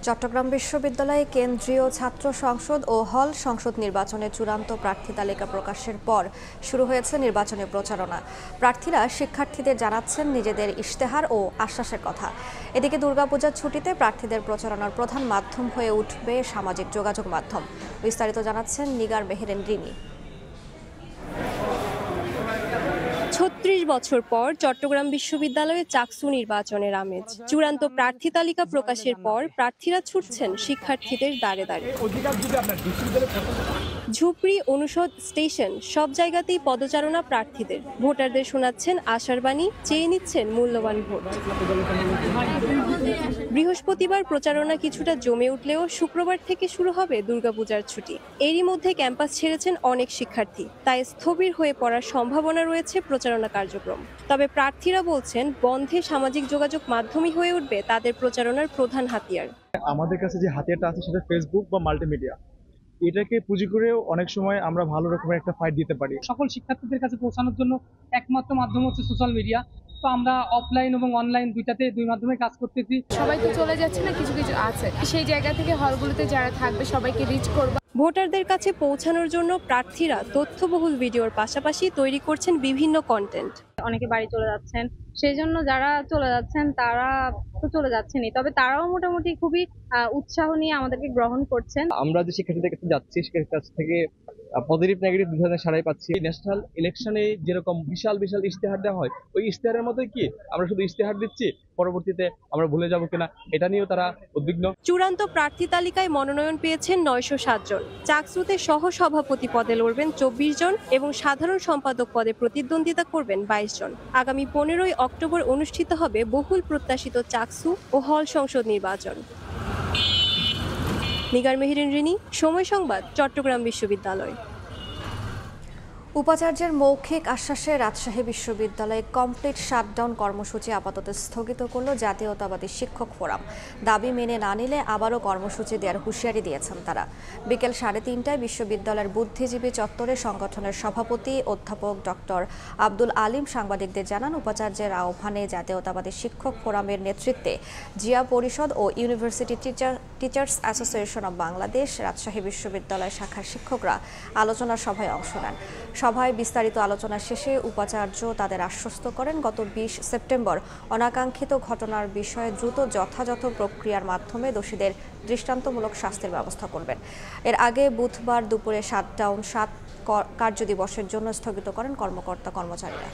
চট্টগ্রাম বিশ্ববিদ্যালয়ে কেন্দ্রীয় ছাত্র সংসদ ও হল সংসদ নির্বাচনে চূড়ান্ত প্রার্থী তালিকা প্রকাশের পর শুরু হয়েছে নির্বাচনী প্রচারণা। প্রার্থীরা শিক্ষার্থীদের জানাচ্ছেন নিজেদের ইশতেহার ও আশ্বাসের কথা। এদিকে দুর্গাপূজার ছুটিতে প্রার্থীদের প্রচারণার প্রধান মাধ্যম হয়ে উঠবে সামাজিক যোগাযোগ মাধ্যম। বিস্তারিত জানাচ্ছেন নিগার মেহেরেন রিমি। ৩৬ বছর পর চট্টগ্রাম বিশ্ববিদ্যালয়ে চাকসু নির্বাচনের আমেজ। চূড়ান্ত প্রার্থী তালিকা প্রকাশের পর প্রার্থীরা ছুটছেন শিক্ষার্থীদের দ্বারে দ্বারে। ঝুপড়ি, অনুষদ, স্টেশন সব জায়গাতেই পদচারণা প্রার্থীদের। ভোটারদের শোনাচ্ছেন আশার বাণী, চেয়ে নিচ্ছেন মূল্যবান ভোট। বৃহস্পতিবার প্রচারণা কিছুটা জমে উঠলেও শুক্রবার থেকে শুরু হবে দুর্গাপূজার ছুটি। এরই মধ্যে ক্যাম্পাস ছেড়েছেন অনেক শিক্ষার্থী, তাই স্থবির হয়ে পড়ার সম্ভাবনা রয়েছে প্রচারণা কার্যক্রম। তবে প্রার্থীরা বলছেন, বন্ধে সামাজিক যোগাযোগ মাধ্যমই হয়ে উঠবে তাদের প্রচারণার প্রধান হাতিয়ার। আমাদের কাছে যে হাতিয়ারটা আছে সেটা ফেসবুক বা মাল্টিমিডিয়া, এটাকে পুঁজি করেও অনেক সময় আমরা ভালো রকমের একটা ফাইট দিতে পারি। সকল শিক্ষার্থীদের কাছে পৌঁছানোর জন্য একমাত্র মাধ্যম হচ্ছে সোশ্যাল মিডিয়া। তো আমরা অফলাইন এবং অনলাইন দুই মাধ্যমে কাজ করতেছি। সবাই তো চলে যাচ্ছে না, কিছু কিছু আছে, সেই জায়গা থেকে হলগুলোতে যারা থাকবে সবাইকে রিচ করব। ভোটারদের কাছে পৌঁছানোর জন্য প্রার্থীরা তথ্যবহুল ভিডিওর পাশাপাশি তৈরি করছেন বিভিন্ন কন্টেন্ট। অনেকে বাড়ি চলে যাচ্ছেন, সেই জন্য যারা চলে যাচ্ছেন তারা তো চলে যাচ্ছেনই, তবে তারাও মোটামুটি খুবই উৎসাহ নিয়ে আমাদেরকে গ্রহণ করছেন। আমরা যে শিক্ষার্থীদের কাছে যাচ্ছি, শিক্ষার্থীদের কাছ থেকে পজিটিভ নেগেটিভ দুই ধরনের সারাই পাচ্ছি। ন্যাশনাল ইলেকশনে যেরকম বিশাল বিশাল ইশতেহার দেওয়া হয়, ওই ইশতেহারের মতোই কি আমরা শুধু ইশতেহার দিচ্ছি, পরবর্তীতে আমরা ভুলে যাব কিনা এটা নিয়েও তারা উদ্বিগ্ন। চূড়ান্ত প্রার্থী তালিকায় মনোনয়ন পেয়েছেন 907 জন। চাকসুতে সহ সভাপতি পদে লড়বেন 24 জন এবং সাধারণ সম্পাদক পদে প্রতিদ্বন্দ্বিতা করবেন 22 জন। আগামী 15ই অক্টোবর অনুষ্ঠিত হবে বহুল প্রত্যাশিত চাকসু ও হল সংসদ নির্বাচন। নিগার মেহেরিন রিনি, সময় সংবাদ, চট্টগ্রাম বিশ্ববিদ্যালয়। উপাচার্যের মৌখিক আশ্বাসে রাজশাহী বিশ্ববিদ্যালয়ে কমপ্লিট শাটডাউন কর্মসূচি আপাতত স্থগিত করল জাতীয়তাবাদী শিক্ষক ফোরাম। দাবি মেনে না নিলে আবারও কর্মসূচি দেওয়ার হুঁশিয়ারি দিয়েছেন তারা। বিকেল 3:30টায় বিশ্ববিদ্যালয়ের বুদ্ধিজীবী চত্বরে সংগঠনের সভাপতি অধ্যাপক ডক্টর আব্দুল আলিম সাংবাদিকদের জানান, উপাচার্যের আহ্বানে জাতীয়তাবাদী শিক্ষক ফোরামের নেতৃত্বে জিয়া পরিষদ ও university teachers association of Bangladesh Rajshahi বিশ্ববিদ্যালয় শাখার শিক্ষকরা আলোচনা সভায় অংশ নেন। সভায় বিস্তারিত আলোচনা শেষে উপাচার্য তাদের আশ্বস্ত করেন, গত 20 সেপ্টেম্বর অনাকাঙ্ক্ষিত ঘটনার বিষয়ে দ্রুত যথাযথ প্রক্রিয়ার মাধ্যমে দোষীদের দৃষ্টান্তমূলক শাস্তির ব্যবস্থা করবেন। এর আগে বুধবার দুপুরে শাটডাউন 7 কার্যদিবসের জন্য স্থগিত করেন কর্মকর্তা কর্মচারীরা।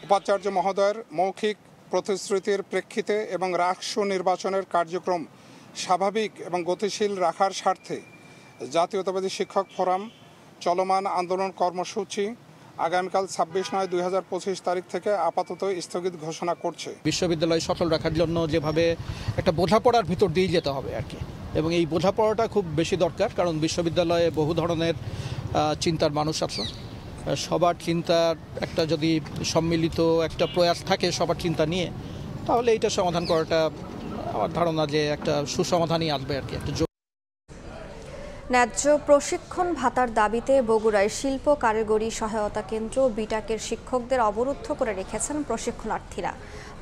উপাচার্য মহোদয়ের মৌখিক প্রতিশ্রুতির প্রেক্ষিতে এবং রাষ্ট্র নির্বাচনের কার্যক্রম স্বাভাবিক এবং গতিশীল রাখার স্বার্থে জাতীয়তাবাদী শিক্ষক ফোরাম চলমান আন্দোলন কর্মসূচি আগামীকাল 26/9/2025 তারিখ থেকে আপাতত স্থগিত ঘোষণা করছে। বিশ্ববিদ্যালয় সচল রাখার জন্য যেভাবে একটা বোঝাপড়ার ভিতর দিয়ে যেতে হবে আর কি, এবং এই বোঝাপড়াটা খুব বেশি দরকার, কারণ বিশ্ববিদ্যালয়ে বহু ধরনের চিন্তার মানুষ আছে। সবার চিন্তার একটা যদি সম্মিলিত একটা প্রয়াস থাকে সবার চিন্তা নিয়ে, তাহলে এইটা সমাধান করাটা আমার ধারণা যে একটা সুসমাধানই আসবে আর কি। ন্যায্য প্রশিক্ষণ ভাতার দাবিতে বগুড়ায় শিল্প কারিগরি সহায়তা কেন্দ্র বিটাকের শিক্ষকদের অবরুদ্ধ করে রেখেছেন প্রশিক্ষণার্থীরা।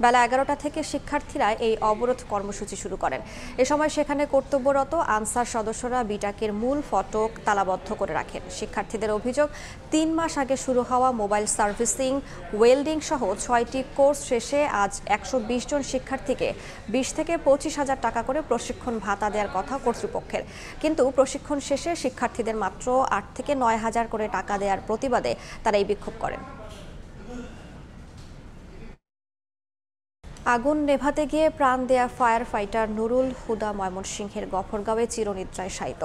বেলা 11টা থেকে শিক্ষার্থীরা এই অবরোধ কর্মসূচি শুরু করেন। এ সময় সেখানে কর্তব্যরত আনসার সদস্যরা বিটাকের মূল ফটক তালাবদ্ধ করে রাখেন। শিক্ষার্থীদের অভিযোগ, 3 মাস আগে শুরু হওয়া মোবাইল সার্ভিসিং, ওয়েল্ডিং সহ 6টি কোর্স শেষে আজ 120 জন শিক্ষার্থীকে 20 থেকে 25 হাজার টাকা করে প্রশিক্ষণ ভাতা দেওয়ার কথা কর্তৃপক্ষের, কিন্তু প্রশিক্ষণ শেষে শিক্ষার্থীদের মাত্র 8 থেকে 9 হাজার করে টাকা দেওয়ার প্রতিবাদে তারা এই বিক্ষোভ করেন। আগুন নেভাতে গিয়ে প্রাণ দেয়া ফায়ার ফাইটার নুরুল হুদা ময়মনসিংহের গফরগাঁওয়ে চিরনিদ্রায় শায়িত।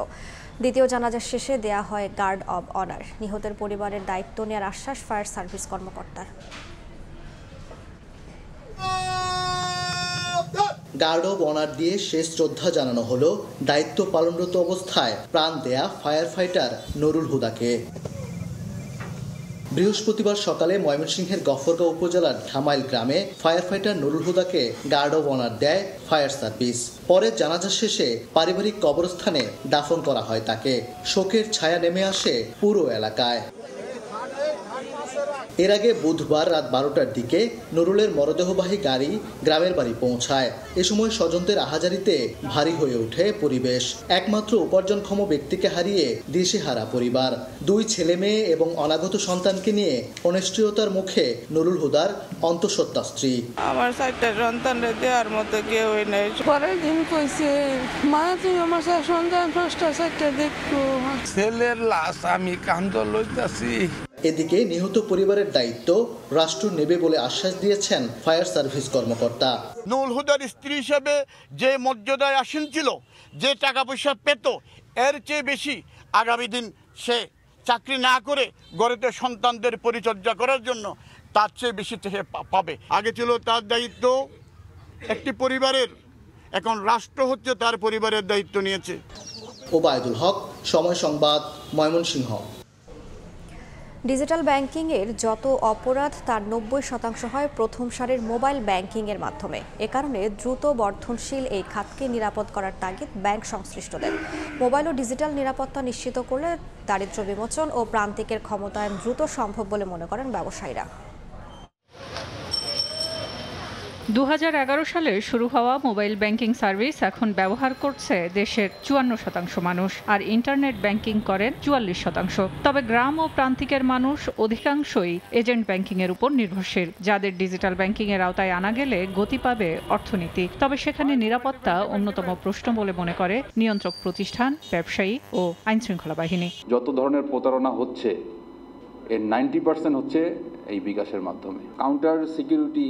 দ্বিতীয় জানাজা শেষে দেয়া হয় গার্ড অব অনার। নিহতের পরিবারের দায়িত্ব নেওয়ার আশ্বাস ফায়ার সার্ভিস কর্মকর্তার। গার্ড অব অনার দিয়ে শেষ শ্রদ্ধা জানানো হলো দায়িত্ব পালনরত অবস্থায় প্রাণ দেয়া ফায়ার ফাইটার নুরুল হুদাকে। বৃহস্পতিবার সকালে ময়মনসিংহের গফরগাঁও উপজেলার ধামাইল গ্রামে ফায়ার ফাইটার নুরুল হুদাকে গার্ড অব অনার দেয় ফায়ার সার্ভিস। পরে জানাজা শেষে পারিবারিক কবরস্থানে দাফন করা হয় তাকে। শোকের ছায়া নেমে আসে পুরো এলাকায়। এর আগে বুধবার রাত 12টার দিকে নুরুলের মরদেহবাহী গাড়ি গ্রামের বাড়ি পৌঁছায়। এ সময় স্বজনদের আহাজারিতে ভারী হয়ে ওঠে পরিবেশ। একমাত্র উপার্জনক্ষম ব্যক্তিকে হারিয়ে দিশেহারা পরিবার। 2 ছেলে মেয়ে এবং অনাগত সন্তানকে নিয়ে অনিশ্চয়তার মুখে নুরুল হুদার অন্তঃসত্ত্বা স্ত্রী। আমার 4টা সন্তান দেওয়ার মতো কেউ নেই। পরের দিন কইছে, মা তুমি আমার সন্তান 4টা দেখো। ছেলের লাশ আমি কান্দ লইতাছি। এদিকে নিহত পরিবারের দায়িত্ব রাষ্ট্র নেবে বলে আশ্বাস দিয়েছেন ফায়ার সার্ভিস কর্মকর্তা। নুরুল হুদার স্ত্রী হিসেবে যে মর্যাদায় আসীন ছিল, যে টাকা পয়সা পেত, এর চেয়ে বেশি আগামী দিন সে চাকরি না করে গড়েতে সন্তানদের পরিচর্যা করার জন্য তার চেয়ে বেশি সে পাবে। আগে ছিল তার দায়িত্ব একটি পরিবারের, এখন রাষ্ট্র হচ্ছে তার পরিবারের দায়িত্ব নিয়েছে। ওবায়দুল হক, সময় সংবাদ, ময়মনসিংহ। ডিজিটাল ব্যাংকিংয়ের যত অপরাধ তার 90% হয় প্রথম সারির মোবাইল ব্যাংকিংয়ের মাধ্যমে। এ কারণে দ্রুত বর্ধনশীল এই খাতকে নিরাপদ করার তাগিদ ব্যাংক সংশ্লিষ্টদের। মোবাইল ও ডিজিটাল নিরাপত্তা নিশ্চিত করলে দারিদ্র্য বিমোচন ও প্রান্তিকের ক্ষমতায়ন দ্রুত সম্ভব বলে মনে করেন ব্যবসায়ীরা। 2011 সালে শুরু হওয়া মোবাইল ব্যাংকিং সার্ভিস এখন ব্যবহার করছে দেশের 54% মানুষ, আর ইন্টারনেট ব্যাংকিং করেন 44%। তবে গ্রাম ও প্রান্তিকের মানুষ অধিকাংশই এজেন্ট ব্যাংকিং এর উপর নির্ভরশীল, যাদের ডিজিটাল ব্যাংকিং এর আওতায় আনা গেলে গতি পাবে অর্থনীতি। তবে সেখানে নিরাপত্তা অন্যতম প্রশ্ন বলে মনে করে নিয়ন্ত্রক প্রতিষ্ঠান, ব্যবসায়ী ও আইনশৃঙ্খলা বাহিনী। যত ধরনের প্রতারণা হচ্ছে এর 90% হচ্ছে এই বিকাশের মাধ্যমে। কাউন্টার সিকিউরিটি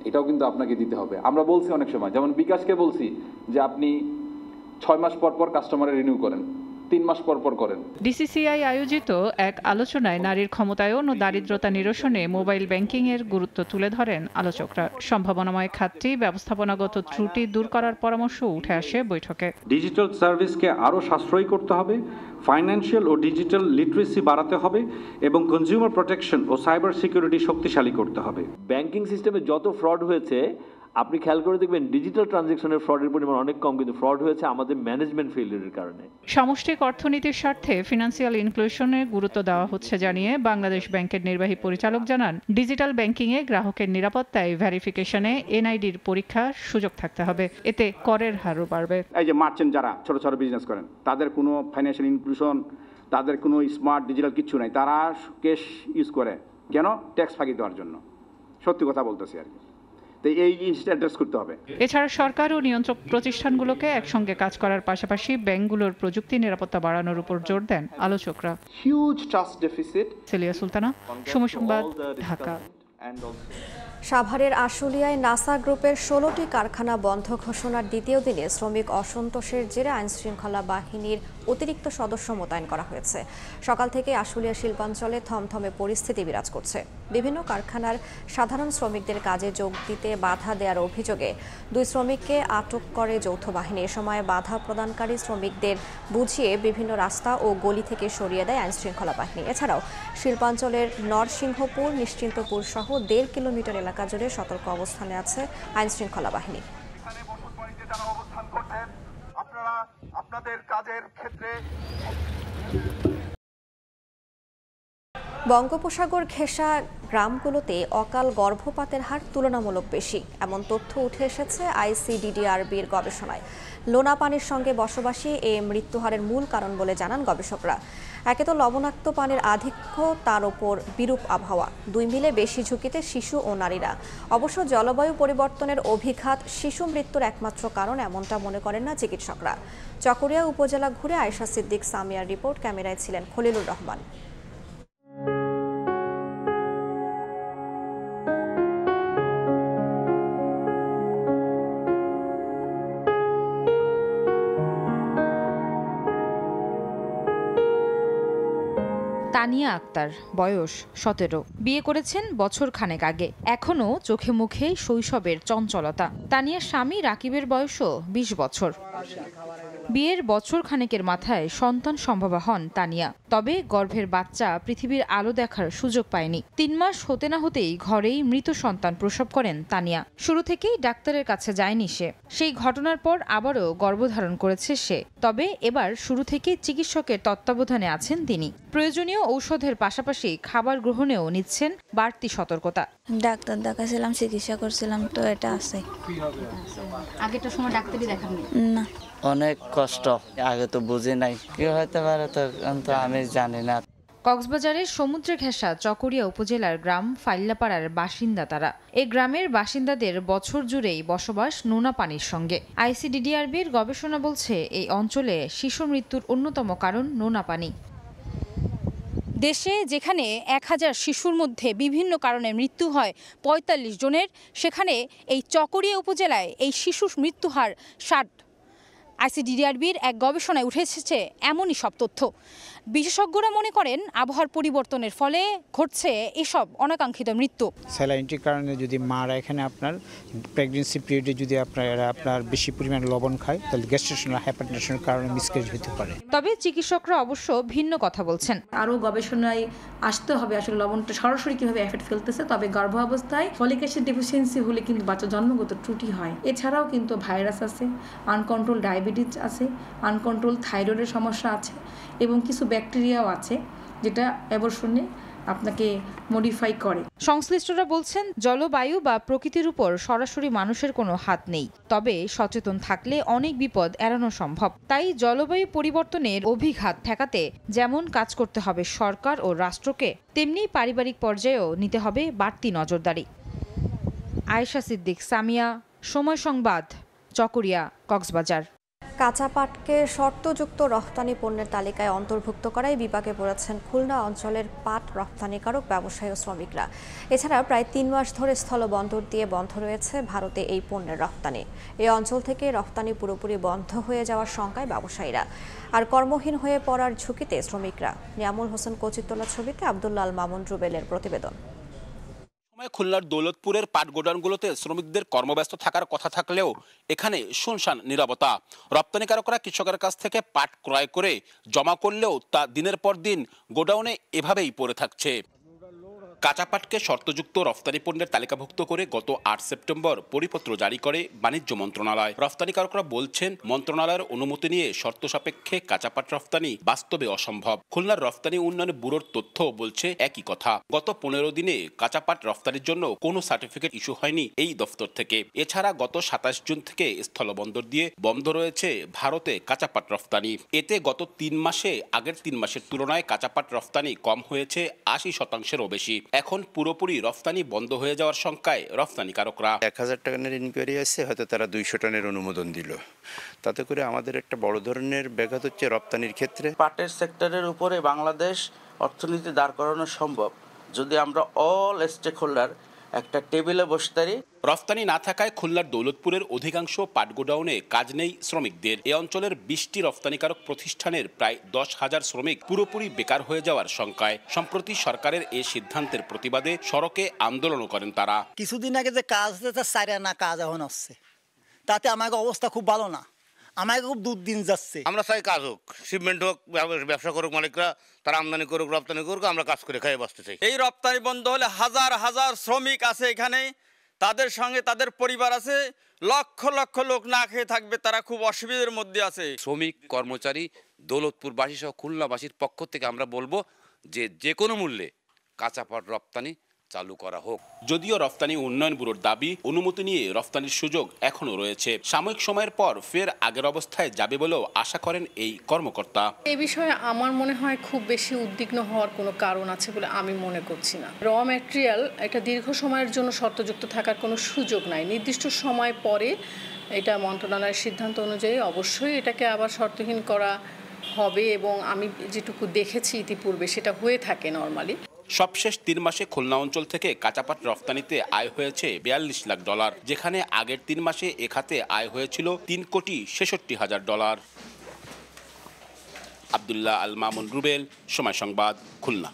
এটাও কিন্তু আপনাকে দিতে হবে। আমরা বলছি অনেক সময়, যেমন বিকাশকে বলছি যে আপনি 6 মাস পর পর কাস্টমারের রিনিউ করেন, 3 মাস পর পর করেন। ডিসিসিআই আয়োজিত এক আলোচনায় নারীর ক্ষমতায়ন ও দারিদ্রতা নিরসনে মোবাইল ব্যাংকিং এর গুরুত্ব তুলে ধরেন আলোচকরা। সম্ভাবনাময় খাতটি ব্যবস্থাপনাগত ত্রুটি দূর করার পরামর্শ উঠে আসে বৈঠকে। ডিজিটাল সার্ভিসকে আরও সাশ্রয়ী করতে হবে, ফাইন্যান্সিয়াল ও ডিজিটাল লিটারেসি বাড়াতে হবে এবং কনজিউমার প্রোটেকশন ও সাইবার সিকিউরিটি শক্তিশালী করতে হবে। ব্যাংকিং সিস্টেমে যত ফ্রড হয়েছে আপনি খেয়াল করে দেখবেন ডিজিটাল ট্রানজ্যাকশনের ফ্রডের পরিমাণ অনেক কম, কিন্তু ফ্রড হয়েছে আমাদের ম্যানেজমেন্ট ফেলিয়ারের কারণে। সামষ্টিক অর্থনীতির স্বার্থে ফিনান্সিয়াল ইনক্লুশনে গুরুত্ব দেওয়া হচ্ছে জানিয়ে বাংলাদেশ ব্যাংকের নির্বাহী পরিচালক জানান, ডিজিটাল ব্যাংকিংয়ে গ্রাহকের নিরাপত্তায় ভেরিফিকেশনে এনআইডির পরীক্ষার সুযোগ থাকতে হবে, এতে করের হারও বাড়বে। এই যে মার্চেন্ট যারা ছোট ছোট বিজনেস করেন, তাদের কোনো ফাইন্যান্সিয়াল ইনক্লুশন, তাদের কোনো স্মার্ট ডিজিটাল কিছু নাই, তারা ক্যাশ ইউজ করে কেন? ট্যাক্স ফাঁকি দেওয়ার জন্য। সত্যি কথা বলতেছি আর কি। এই জিনিসটা অ্যাড্রেস করতে হবে। এছাড়া সরকার ও নিয়ন্ত্রক প্রতিষ্ঠানগুলোকে একসঙ্গে কাজ করার পাশাপাশি ব্যাংকগুলোর প্রযুক্তি নিরাপত্তা বাড়ানোর উপর জোর দেন আলোচকরা। Huge trust deficit. Selia Sultana, সময় সংবাদ, ঢাকা। সাভারের আশুলিয়ায় নাসা গ্রুপের 16টি কারখানা বন্ধ ঘোষণার দ্বিতীয় দিনে শ্রমিক অসন্তোষের জেরে আইনশৃঙ্খলা বাহিনীর অতিরিক্ত সদস্য মোতায়েন করা হয়েছে। সকাল থেকে আশুলিয়া শিল্পাঞ্চলে থমথমে পরিস্থিতি বিরাজ করছে। বিভিন্ন কারখানার সাধারণ শ্রমিকদের কাজে যোগ দিতে বাধা দেওয়ার অভিযোগে 2 শ্রমিককে আটক করে যৌথ বাহিনী। এ সময় বাধা প্রদানকারী শ্রমিকদের বুঝিয়ে বিভিন্ন রাস্তা ও গলি থেকে সরিয়ে দেয় আইনশৃঙ্খলা বাহিনী। এছাড়াও শিল্পাঞ্চলের নরসিংহপুর, নিশ্চিন্তপুর সহ 1.5 কিলোমিটার এলাকা জুড়ে সতর্ক অবস্থানে আছে আইনশৃঙ্খলা বাহিনী। বঙ্গোপসাগর ঘেঁষা গ্রামগুলোতে অকাল গর্ভপাতের হার তুলনামূলক বেশি, এমন তথ্য উঠে এসেছে আইসিডিডিআরবির গবেষণায়। লোনা পানির সঙ্গে বসবাসী এই মৃত্যুহারের মূল কারণ বলে জানান গবেষকরা। একে তো লবণাক্ত পানির আধিক্য, তার ওপর বিরূপ আবহাওয়া, 2 মিলে বেশি ঝুঁকিতে শিশু ও নারীরা। অবশ্য জলবায়ু পরিবর্তনের অভিঘাত শিশু মৃত্যুর একমাত্র কারণ এমনটা মনে করেন না চিকিৎসকরা। চকরিয়া উপজেলা ঘুরে আয়েশা সিদ্দিক সামিয়ার রিপোর্ট, ক্যামেরায় ছিলেন খলিলুর রহমান। তানিয়া আক্তার, বয়স 17, বিয়ে করেছেন বছর খানেক আগে। এখনও চোখে মুখে শৈশবের চঞ্চলতা। তানিয়ার স্বামী রাকিবের বয়সও 20 বছর। বিয়ের বছর খানেকের মাথায় সন্তান সম্ভবা হন তানিয়া। তবে গর্ভের বাচ্চা পৃথিবীর আলো দেখার সুযোগ পায়নি। 3 মাস হতে না হতেই ঘরেই মৃত সন্তান প্রসব করেন তানিয়া। শুরু থেকেই ডাক্তারের কাছে যায়নি সে। সেই ঘটনার পর আবারও গর্ভধারণ করেছে সে। তবে এবার শুরু থেকেই চিকিৎসকের তত্ত্বাবধানে আছেন তিনি। প্রয়োজনীয় ঔষধের পাশাপাশি খাবার গ্রহণেও নিচ্ছেন বাড়তি সতর্কতা। ডাক্তার দেখাছিলাম, চিকিৎসা করছিলাম, তো এটা আছে। আগেটার সময় ডাক্তারই দেখাননি? না, অনেক কষ্ট। আগে তো বুঝি নাই কি হতে পারে, তো আমি জানি না। কক্সবাজারের সমুদ্রে ঘেঁষা চকরিয়া উপজেলার গ্রাম ফাইল্লাপাড়ার বাসিন্দা তারা। এই গ্রামের বাসিন্দাদের বছর জুড়েই বসবাস নোনা পানির সঙ্গে। আইসিডিডিআরবির গবেষণা বলছে এই অঞ্চলে শিশু মৃত্যুর অন্যতম কারণ নোনা পানি। দেশে যেখানে 1000 শিশুর মধ্যে বিভিন্ন কারণে মৃত্যু হয় 45 জনের, সেখানে এই চকরিয়া উপজেলায় এই শিশুর মৃত্যুহার 60। আইসিডিডিআরবির এক গবেষণায় উঠে এসেছে এমনই সব তথ্য। বিশেষজ্ঞরা মনে করেন আবহাওয়ার পরিবর্তনের ফলে ঘটছে এসব অনাকাঙ্ক্ষিত মৃত্যু। স্যালাইনটির কারণে যদি মারা এখানে আপনার প্রেগনেন্সি পিরিয়ডে যদি আপনার বেশি পরিমাণ লবণ খায়, তাহলে গ্যাস্ট্রেশনাল হাইপারটেনশনের কারণে মিসক্যারেজ হতে পারে। তবে চিকিৎসকরা অবশ্য ভিন্ন কথা বলছেন। আরও গবেষণায় আসতে হবে আসলে লবণটা সরাসরি কিভাবে এফেক্ট ফেলতেছে। তবে গর্ভাবস্থায় ফলিক অ্যাসিড ডেফিসিয়েন্সি হলে কিন্তু বাচ্চা জন্মগত ত্রুটি হয়। এছাড়াও কিন্তু ভাইরাস আছে, আনকন্ট্রোল ডায়াবেটিস আছে, আনকন্ট্রোল থাইরয়েডের সমস্যা আছে এবং কিছু ব্যাকটেরিয়াও আছে, যেটা অ্যাবর্শনে আপনাকে মডিফাই করে। সংশ্লিষ্টরা বলছেন জলবায়ু বা প্রকৃতির উপর সরাসরি মানুষের কোনো হাত নেই, তবে সচেতন থাকলে অনেক বিপদ এড়ানো সম্ভব। তাই জলবায়ু পরিবর্তনের অভিঘাত ঠেকাতে যেমন কাজ করতে হবে সরকার ও রাষ্ট্রকে, তেমনি পারিবারিক পর্যায়েও নিতে হবে বাড়তি নজরদারি। আয়েশা সিদ্দিক, সামিয়া, সময় সংবাদ, চকরিয়া, কক্সবাজার। কাঁচা পাটকে শর্তযুক্ত রপ্তানি পণ্যের তালিকায় অন্তর্ভুক্ত করায় বিপাকে পড়েছেন খুলনা অঞ্চলের পাট রপ্তানিকারক ব্যবসায়ী ও শ্রমিকরা। এছাড়া প্রায় ৩ মাস ধরে স্থলবন্দর দিয়ে বন্ধ রয়েছে ভারতে এই পণ্যের রপ্তানি। এই অঞ্চল থেকে রপ্তানি পুরোপুরি বন্ধ হয়ে যাওয়ার শঙ্কায় ব্যবসায়ীরা, আর কর্মহীন হয়ে পড়ার ঝুঁকিতে শ্রমিকরা। নিয়ামুল হোসেন কচির তোলা ছবিতে আব্দুল্লাহ আল মামুন রুবেলের প্রতিবেদন। খুলনার দৌলতপুরের পাট গোডাউনগুলোতে শ্রমিকদের কর্মব্যস্ত থাকার কথা থাকলেও এখানে শুনশান নীরবতা। রপ্তানিকারকরা কৃষকের কাছ থেকে পাট ক্রয় করে জমা করলেও তা দিনের পর দিন গোডাউনে এভাবেই পড়ে থাকছে। কাঁচা পাটকে শর্তযুক্ত রফতানি পণ্যের তালিকাভুক্ত করে গত ৮ সেপ্টেম্বর পরিপত্র জারি করে বাণিজ্য মন্ত্রণালয়। রফতানিকারকরা বলছেন, মন্ত্রণালয়ের অনুমতি নিয়ে শর্ত সাপেক্ষে কাঁচা পাট রফতানি বাস্তবে অসম্ভব। খুলনার রফতানি উন্নয়ন ব্যুরোর তথ্য বলছে একই কথা। গত ১৫ দিনে কাঁচা পাট রফতানির জন্য কোনো সার্টিফিকেট ইস্যু হয়নি এই দফতর থেকে। এছাড়া গত ২৭ জুন থেকে স্থলবন্দর দিয়ে বন্ধ রয়েছে ভারতে কাঁচা পাট রফতানি। এতে গত ৩ মাসে আগের ৩ মাসের তুলনায় কাঁচা পাট রফতানি কম হয়েছে ৮০%-এরও বেশি। এখন পুরোপুরি রফতানি বন্ধ হয়ে যাওয়ার শঙ্কায় রফতানিকারকরা। ১,০০০ টনের ইনকোয়ারি আছে, হয়তো তারা ২০০ টনের অনুমোদন দিল। তাতে করে আমাদের একটা বড় ধরনের ব্যাঘাত হচ্ছে রপ্তানির ক্ষেত্রে। পাটের সেক্টরের উপরে বাংলাদেশ অর্থনীতি দাঁড় করানো সম্ভব যদি আমরা অল স্টেক হোল্ডার একটা টেবিলে বসতে পারি। রফতানি না থাকায় খুলনার দৌলতপুরের অধিকাংশ পাট গোডাউনে কাজ নেই শ্রমিকদের। এ অঞ্চলের ২০টি রফতানিকারক প্রতিষ্ঠানের প্রায় ১০,০০০ শ্রমিক পুরোপুরি বেকার হয়ে যাওয়ার শঙ্কায়। সম্প্রতি সরকারের এই সিদ্ধান্তের প্রতিবাদে সড়কে আন্দোলনও করেন তারা। কিছুদিন আগে যে কাজ হচ্ছে তার ৪ আনা কাজ এখন আসছে, তাতে আমাকে অবস্থা খুব ভালো না, আমাকে খুব দুর্দিন যাচ্ছে। আমরা চাই কাজ হোক, শিপমেন্ট হোক, ব্যবসা করুক মালিকরা, তারা আমদানি করুক, রপ্তানি করুক, আমরা কাজ করে খাইয়ে বাঁচতে চাই। এই রপ্তানি বন্ধ হলে হাজার হাজার শ্রমিক আছে এখানে, তাদের সঙ্গে তাদের পরিবার আছে, লক্ষ লক্ষ লোক না খেয়ে থাকবে, তারা খুব অসুবিধার মধ্যে আছে। শ্রমিক, কর্মচারী, দৌলতপুরবাসী সহ খুলনাবাসীর পক্ষ থেকে আমরা বলবো যে কোনো মূল্যে কাঁচা পাট রপ্তানি চালু করা হোক। যদিও রফতানি উন্নয়ন ব্যুরোর দাবি, অনুমতি নিয়ে রফতানির সুযোগ এখনো রয়েছে। সাময়িক সময়ের পর ফের আগের অবস্থায় যাবে বলেও আশা করেন এই কর্মকর্তা। এই বিষয়ে আমার মনে হয় খুব বেশি উদ্বিগ্ন হওয়ার কোনো কারণ আছে বলে আমি মনে করছি না। র ম্যাটেরিয়াল এটা দীর্ঘ সময়ের জন্য শর্তযুক্ত থাকার কোনো সুযোগ নাই। নির্দিষ্ট সময় পরে এটা মন্ত্রণালয়ের সিদ্ধান্ত অনুযায়ী অবশ্যই এটাকে আবার শর্তহীন করা হবে, এবং আমি যেটুকু দেখেছি ইতিপূর্বে সেটা হয়ে থাকে নরমালি। সবশেষ ৩ মাসে খুলনা অঞ্চল থেকে কাঁচা পাট রফতানিতে আয় হয়েছে $৪২ লাখ, যেখানে আগের ৩ মাসে এ খাতে আয় হয়েছিল $৩,৬৬,০০০। আব্দুল্লাহ আল মামুন রুবেল, সময় সংবাদ, খুলনা।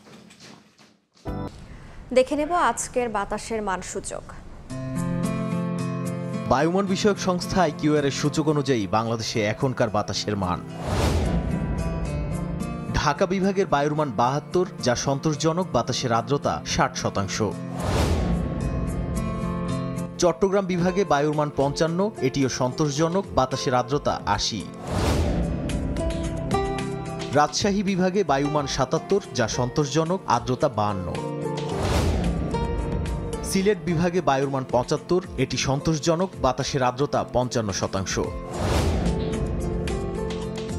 দেখে নেব আজকের বাতাসের মান সূচক। বায়ুমান বিষয়ক সংস্থা IQR এর সূচক অনুযায়ী বাংলাদেশে এখনকার বাতাসের মান: ঢাকা বিভাগের বায়ুর মান ৭২, যা সন্তোষজনক, বাতাসের আর্দ্রতা ৬০%। চট্টগ্রাম বিভাগে বায়ুর মান ৫৫, এটিও সন্তোষজনক, বাতাসের আর্দ্রতা ৮০। রাজশাহী বিভাগে বায়ুমান ৭৭, যা সন্তোষজনক, আর্দ্রতা ৫২। সিলেট বিভাগে বায়ুর মান ৭৫, এটি সন্তোষজনক, বাতাসের আর্দ্রতা ৫৫%।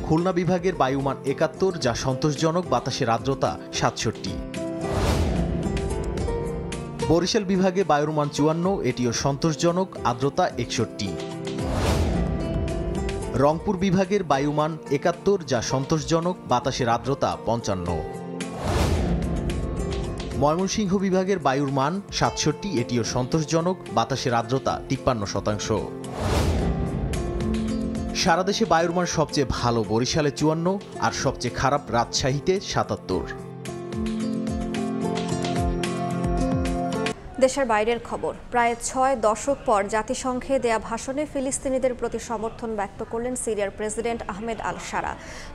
খুলনা বিভাগের বায়ুমান ৭১, যা সন্তোষজনক, বাতাসের আর্দ্রতা ৬৭। বরিশাল বিভাগে বায়ুর মান ৫৪, এটিও সন্তোষজনক, আর্দ্রতা ৬১। রংপুর বিভাগের বায়ুমান ৭১, যা সন্তোষজনক, বাতাসের আর্দ্রতা ৫৫। ময়মনসিংহ বিভাগের বায়ুর মান ৬৭, এটিও সন্তোষজনক, বাতাসের আর্দ্রতা ৫৩%। সারা দেশে বায়ুর মান সবচেয়ে ভালো বরিশালে ৫৪ আর সবচেয়ে খারাপ রাজশাহীতে ৭৭। দেশের বাইরের খবর। প্রায় ৬ দশক পর জাতিসংঘে দেয়া ভাষণে ফিলিস্তিনিদের প্রতি সমর্থন ব্যক্ত করলেন সিরিয়ার প্রেসিডেন্ট আহমেদ আল সারা।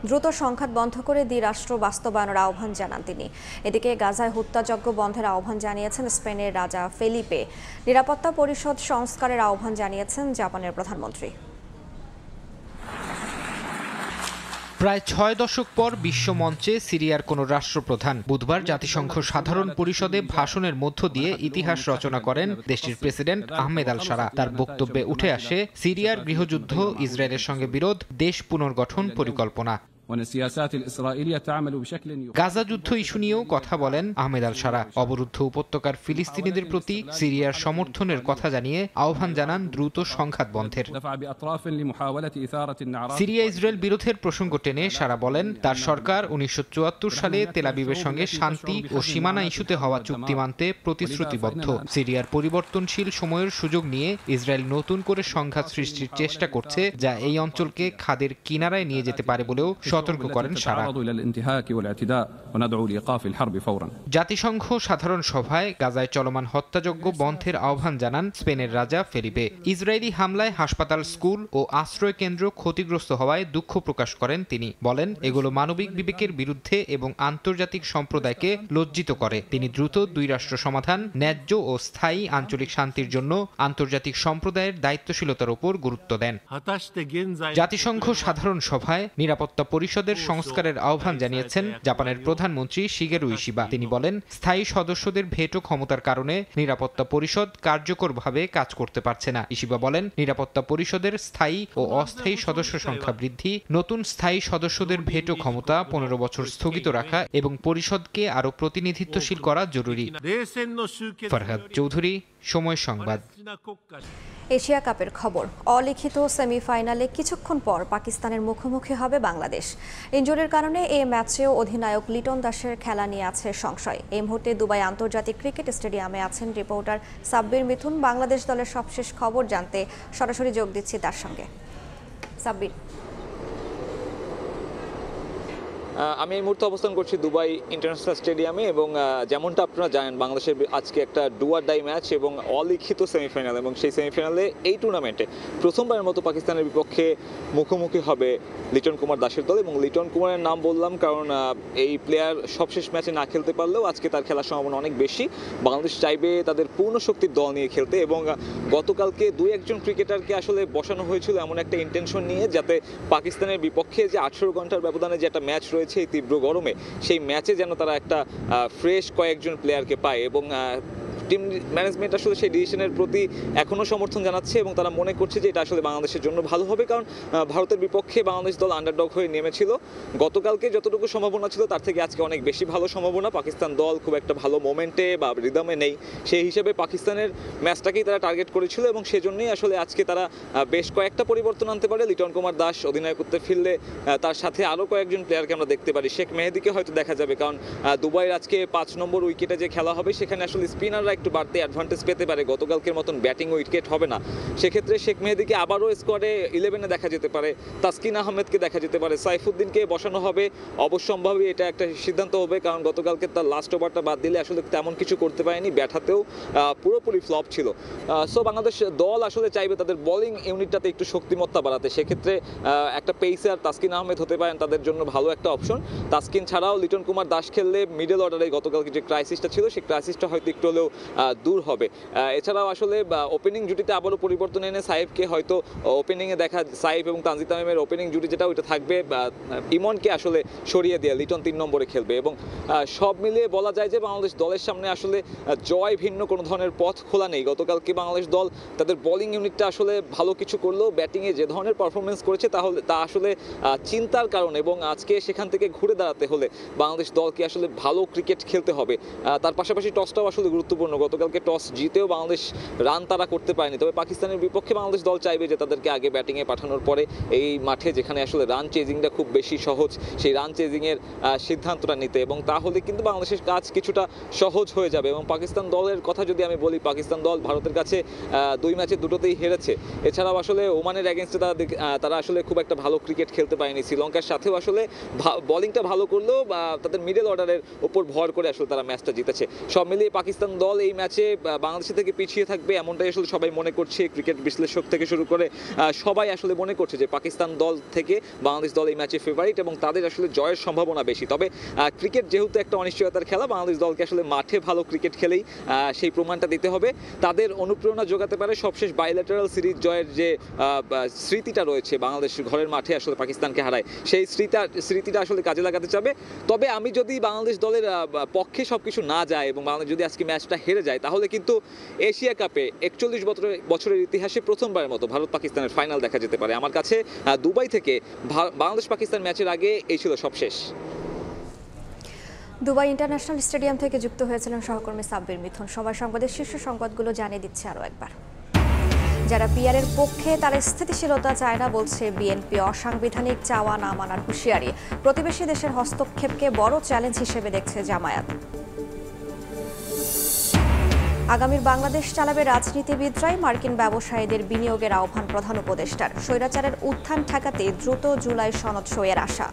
দ্রুত সংঘাত বন্ধ করে দ্বিরাষ্ট্র বাস্তবায়নের আহ্বান জানান তিনি। এদিকে গাজায় হত্যাযজ্ঞ বন্ধের আহ্বান জানিয়েছেন স্পেনের রাজা ফেলিপে। নিরাপত্তা পরিষদ সংস্কারের আহ্বান জানিয়েছেন জাপানের প্রধানমন্ত্রী। প্রায় 6 দশক পর বিশ্বমঞ্চে সিরিয়ার কোনো রাষ্ট্রপ্রধান বুধবার জাতিসংঘ সাধারণ পরিষদে ভাষণের মধ্য দিয়ে ইতিহাস রচনা করেন দেশটির প্রেসিডেন্ট আহমেদ আল সারা। তার বক্তব্যে উঠে আসে সিরিয়ার গৃহযুদ্ধ, ইসরায়েলের সঙ্গে বিরোধ, দেশ পুনর্গঠন পরিকল্পনা। গাজা যুদ্ধ ইস্যু নিয়েও কথা বলেন আহমেদ আল সারা। অবরুদ্ধ উপত্যকার ফিলিস্তিনিদের প্রতি সিরিয়ার সমর্থনের কথা জানিয়ে আহ্বান জানান দ্রুত সংঘাত বন্ধের। সিরিয়া ইসরায়েল বিরোধের প্রসঙ্গ টেনে সারা বলেন তার সরকার 1974 সালে তেল আবিবের সঙ্গে শান্তি ও সীমানা ইস্যুতে হওয়া চুক্তি মানতে প্রতিশ্রুতিবদ্ধ। সিরিয়ার পরিবর্তনশীল সময়ের সুযোগ নিয়ে ইসরায়েল নতুন করে সংঘাত সৃষ্টির চেষ্টা করছে, যা এই অঞ্চলকে খাদের কিনারায় নিয়ে যেতে পারে বলেও সতর্ক করেন সারা। জাতিসংঘ সাধারণ সভায় গাজায় চলমান হত্যাযজ্ঞ বন্ধের আহ্বান জানান স্পেনের রাজা ফেলিপে। ইসরায়েলি হামলায় হাসপাতাল, স্কুল ও আশ্রয় কেন্দ্র ক্ষতিগ্রস্ত হওয়ায় দুঃখ প্রকাশ করেন তিনি। বলেন এগুলো মানবিক বিবেকের বিরুদ্ধে এবং আন্তর্জাতিক সম্প্রদায়কে লজ্জিত করে। তিনি দ্রুত দুই রাষ্ট্র সমাধান, ন্যায্য ও স্থায়ী আঞ্চলিক শান্তির জন্য আন্তর্জাতিক সম্প্রদায়ের দায়িত্বশীলতার উপর গুরুত্ব দেন। জাতিসংঘ সাধারণ সভায় নিরাপত্তা পরিষদের সংস্কারের আহ্বান জানিয়েছেন জাপানের প্রধানমন্ত্রী শিগেরু ইশিবা। তিনি বলেন স্থায়ী সদস্যদের ভেটো ক্ষমতার কারণে নিরাপত্তা পরিষদ কার্যকরভাবে কাজ করতে পারছে না। ইশিবা বলেন নিরাপত্তা পরিষদের স্থায়ী ও অস্থায়ী সদস্য সংখ্যা বৃদ্ধি, নতুন স্থায়ী সদস্যদের ভেটো ক্ষমতা 15 বছর স্থগিত রাখা এবং পরিষদকে আরও প্রতিনিধিত্বশীল করা জরুরি। ফরহাদ চৌধুরী, সময় সংবাদ। এশিয়া কাপের খবর। অলিখিত সেমিফাইনালে কিছুক্ষণ পর পাকিস্তানের মুখোমুখি হবে বাংলাদেশ। ইনজুরির কারণে এই ম্যাচেও অধিনায়ক লিটন দাসের খেলা নিয়ে আছে সংশয়। এই মুহূর্তে দুবাই আন্তর্জাতিক ক্রিকেট স্টেডিয়ামে আছেন রিপোর্টার সাব্বির মিথুন। বাংলাদেশ দলের সবশেষ খবর জানতে সরাসরি যোগ দিচ্ছি তার সঙ্গে। সাব্বির, আমি এই মুহূর্তে অবস্থান করছি দুবাই ইন্টারন্যাশনাল স্টেডিয়ামে এবং যেমনটা আপনারা জানেন বাংলাদেশের আজকে একটা ডু অর ডাই ম্যাচ এবং অলিখিত সেমিফাইনাল, এবং সেই সেমিফাইনালে এই টুর্নামেন্টে প্রথমবারের মতো পাকিস্তানের বিপক্ষে মুখোমুখি হবে লিটন কুমার দাসের দল। এবং লিটন কুমারের নাম বললাম কারণ এই প্লেয়ার সবশেষ ম্যাচে না খেলতে পারলেও আজকে তার খেলার সম্ভাবনা অনেক বেশি। বাংলাদেশ চাইবে তাদের পূর্ণ শক্তির দল নিয়ে খেলতে এবং গতকালকে 2-1 ক্রিকেটারকে আসলে বসানো হয়েছিল এমন একটা ইন্টেনশন নিয়ে, যাতে পাকিস্তানের বিপক্ষে যে 18 ঘন্টার ব্যবধানে যে একটা ম্যাচ রয়েছে এই তীব্র গরমে, সেই ম্যাচে যেন তারা একটা ফ্রেশ কয়েকজন প্লেয়ারকে পায়। এবং টিম ম্যানেজমেন্ট আসলে সেই ডিসিশনের প্রতি এখনও সমর্থন জানাচ্ছে এবং তারা মনে করছে যে এটা আসলে বাংলাদেশের জন্য ভালো হবে, কারণ ভারতের বিপক্ষে বাংলাদেশ দল আন্ডারডগ হয়ে নেমেছিল। গতকালকে যতটুকু সম্ভাবনা ছিল তার থেকে আজকে অনেক বেশি ভালো সম্ভাবনা। পাকিস্তান দল খুব একটা ভালো মোমেন্টে বা রিদমে নেই, সেই হিসেবে পাকিস্তানের ম্যাচটাকেই তারা টার্গেট করেছিল এবং সেজন্যই আসলে আজকে তারা বেশ কয়েকটা পরিবর্তন আনতে পারে। লিটন কুমার দাস অধিনায়কত্বে ফিরলে তার সাথে আরও কয়েকজন প্লেয়ারকে আমরা দেখতে পারি। শেখ মেহেদিকে হয়তো দেখা যাবে, কারণ দুবাইয়ের আজকে 5 নম্বর উইকেটে যে খেলা হবে সেখানে আসলে স্পিনাররা একটু বাড়তি অ্যাডভান্টেজ পেতে পারে। গতকালকের মতন ব্যাটিং উইকেট হবে না, সেক্ষেত্রে শেখ মেহেদিকে আবারও স্কোয়াডে 11-এ দেখা যেতে পারে, তাসকিন আহমেদকে দেখা যেতে পারে, সাইফুদ্দিনকে বসানো হবে। অবশ্যম্ভাবী এটা একটা সিদ্ধান্ত হবে, কারণ গতকালকে তার লাস্ট ওভারটা বাদ দিলে আসলে তেমন কিছু করতে পারেনি, ব্যাট হাতেও পুরোপুরি ফ্লপ ছিল। সো বাংলাদেশ দল আসলে চাইবে তাদের বোলিং ইউনিটটাতে একটু শক্তিমত্তা বাড়াতে। সেক্ষেত্রে একটা পেসার তাসকিন আহমেদ হতে পারেন তাদের জন্য ভালো একটা অপশন। তাসকিন ছাড়াও লিটন কুমার দাস খেললে মিডল অর্ডারে গতকালকে যে ক্রাইসিসটা ছিল সেই ক্রাইসিসটা হয়তো একটু হলেও দূর হবে। এছাড়াও আসলে ওপেনিং জুটিতে আবারও পরিবর্তন এনে সাইফকে হয়তো ওপেনিংয়ে দেখা, সাইফ এবং তানজিদ তামিমের ওপেনিং জুটি যেটা ওইটা থাকবে, ইমনকে আসলে সরিয়ে দিয়ে লিটন 3 নম্বরে খেলবে। এবং সব মিলিয়ে বলা যায় যে বাংলাদেশ দলের সামনে আসলে জয় ভিন্ন কোনো ধরনের পথ খোলা নেই। গতকালকে বাংলাদেশ দল তাদের বোলিং ইউনিটটা আসলে ভালো কিছু করলেও ব্যাটিংয়ে যে ধরনের পারফরমেন্স করেছে তা আসলে চিন্তার কারণ, এবং আজকে সেখান থেকে ঘুরে দাঁড়াতে হলে বাংলাদেশ দলকে আসলে ভালো ক্রিকেট খেলতে হবে। তার পাশাপাশি টসটাও আসলে গুরুত্বপূর্ণ। গতকালকে টস জিতেও বাংলাদেশ রান তারা করতে পারেনি, তবে পাকিস্তানের বিপক্ষে বাংলাদেশ দল চাইবে যে তাদেরকে আগে ব্যাটিংয়ে পাঠানোর পরে এই মাঠে যেখানে আসলে রান চেজিংটা খুব বেশি সহজ, সেই রান চেজিংয়ের সিদ্ধান্তটা নিতে, এবং তাহলে কিন্তু বাংলাদেশের কাজ কিছুটা সহজ হয়ে যাবে। এবং পাকিস্তান দলের কথা যদি আমি বলি, পাকিস্তান দল ভারতের কাছে 2 ম্যাচে 2টোতেই হেরেছে। এছাড়াও আসলে ওমানের এগেনস্টে তারা আসলে খুব একটা ভালো ক্রিকেট খেলতে পারেনি। শ্রীলঙ্কার সাথেও আসলে বোলিংটা ভালো করলেও তাদের মিডল অর্ডারের উপর ভর করে আসলে তারা ম্যাচটা জিতেছে। সব মিলিয়ে পাকিস্তান দল এই ম্যাচে বাংলাদেশ থেকে পিছিয়ে থাকবে এমনটাই আসলে সবাই মনে করছে। ক্রিকেট বিশ্লেষক থেকে শুরু করে সবাই আসলে মনে করছে যে পাকিস্তান দল থেকে বাংলাদেশ দল এই ম্যাচে ফেভারিট এবং তাদের আসলে জয়ের সম্ভাবনা বেশি। তবে ক্রিকেট যেহেতু একটা অনিশ্চয়তার খেলা, বাংলাদেশ দলকে আসলে মাঠে ভালো ক্রিকেট খেলেই সেই প্রমাণটা দিতে হবে। তাদের অনুপ্রেরণা যোগাতে পারে সবশেষ বাইলেটারাল সিরিজ জয়ের যে স্মৃতিটা রয়েছে, বাংলাদেশ ঘরের মাঠে আসলে পাকিস্তানকে হারায়, সেই স্মৃতিটা আসলে কাজে লাগাতে চাবে। তবে আমি যদি বাংলাদেশ দলের পক্ষে সবকিছু না যায় এবং বাংলাদেশ যদি আজকে ম্যাচটা হেরে যায়, তাহলে কিন্তু এশিয়া কাপে 41 বছরের ইতিহাসে প্রথমবারের মতো ভারত পাকিস্তানের ফাইনাল দেখা যেতে পারে। আমার কাছে দুবাই থেকে বাংলাদেশ পাকিস্তান ম্যাচের আগে এই ছিল সবশেষ। দুবাই ইন্টারন্যাশনাল স্টেডিয়াম থেকে যুক্ত হয়েছিলেন সহকর্মী সাব্বির মিথুন। সবাই সংবাদের শীর্ষ সংবাদগুলো জানিয়ে দিচ্ছে আরও একবার। যারা পিআরের পক্ষে তারা স্থিতিশীলতা চায় না বলছে বিএনপি। অসাংবিধানিক চাওয়া না মানার হুঁশিয়ারি। প্রতিবেশী দেশের হস্তক্ষেপকে বড় চ্যালেঞ্জ হিসেবে দেখছে জামায়াত। আগামীর বাংলাদেশ চালাবে রাজনীতিবিদরাই, মার্কিন ব্যবসায়ীদের বিনিয়োগের আহ্বান প্রধান উপদেষ্টার। স্বৈরাচারের উত্থান ঠেকাতে দ্রুত জুলাই সনদ সইয়ের আশা।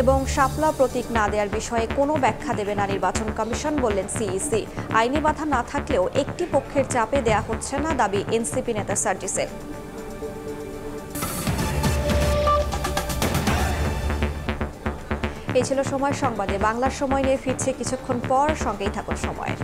এবং শাপলা প্রতীক না দেওয়ার বিষয়ে কোনো ব্যাখ্যা দেবে না নির্বাচন কমিশন, বললেন সিইসি। আইনি বাধা না থাকলেও একটি পক্ষের চাপে দেয়া হচ্ছে না, দাবি এনসিপি নেতা সার্জিসের। এই ছিল সময় সংবাদে। বাংলার সময় নিয়ে ফিরছে কিছুক্ষণ পর, সঙ্গেই থাকুন সময়ের।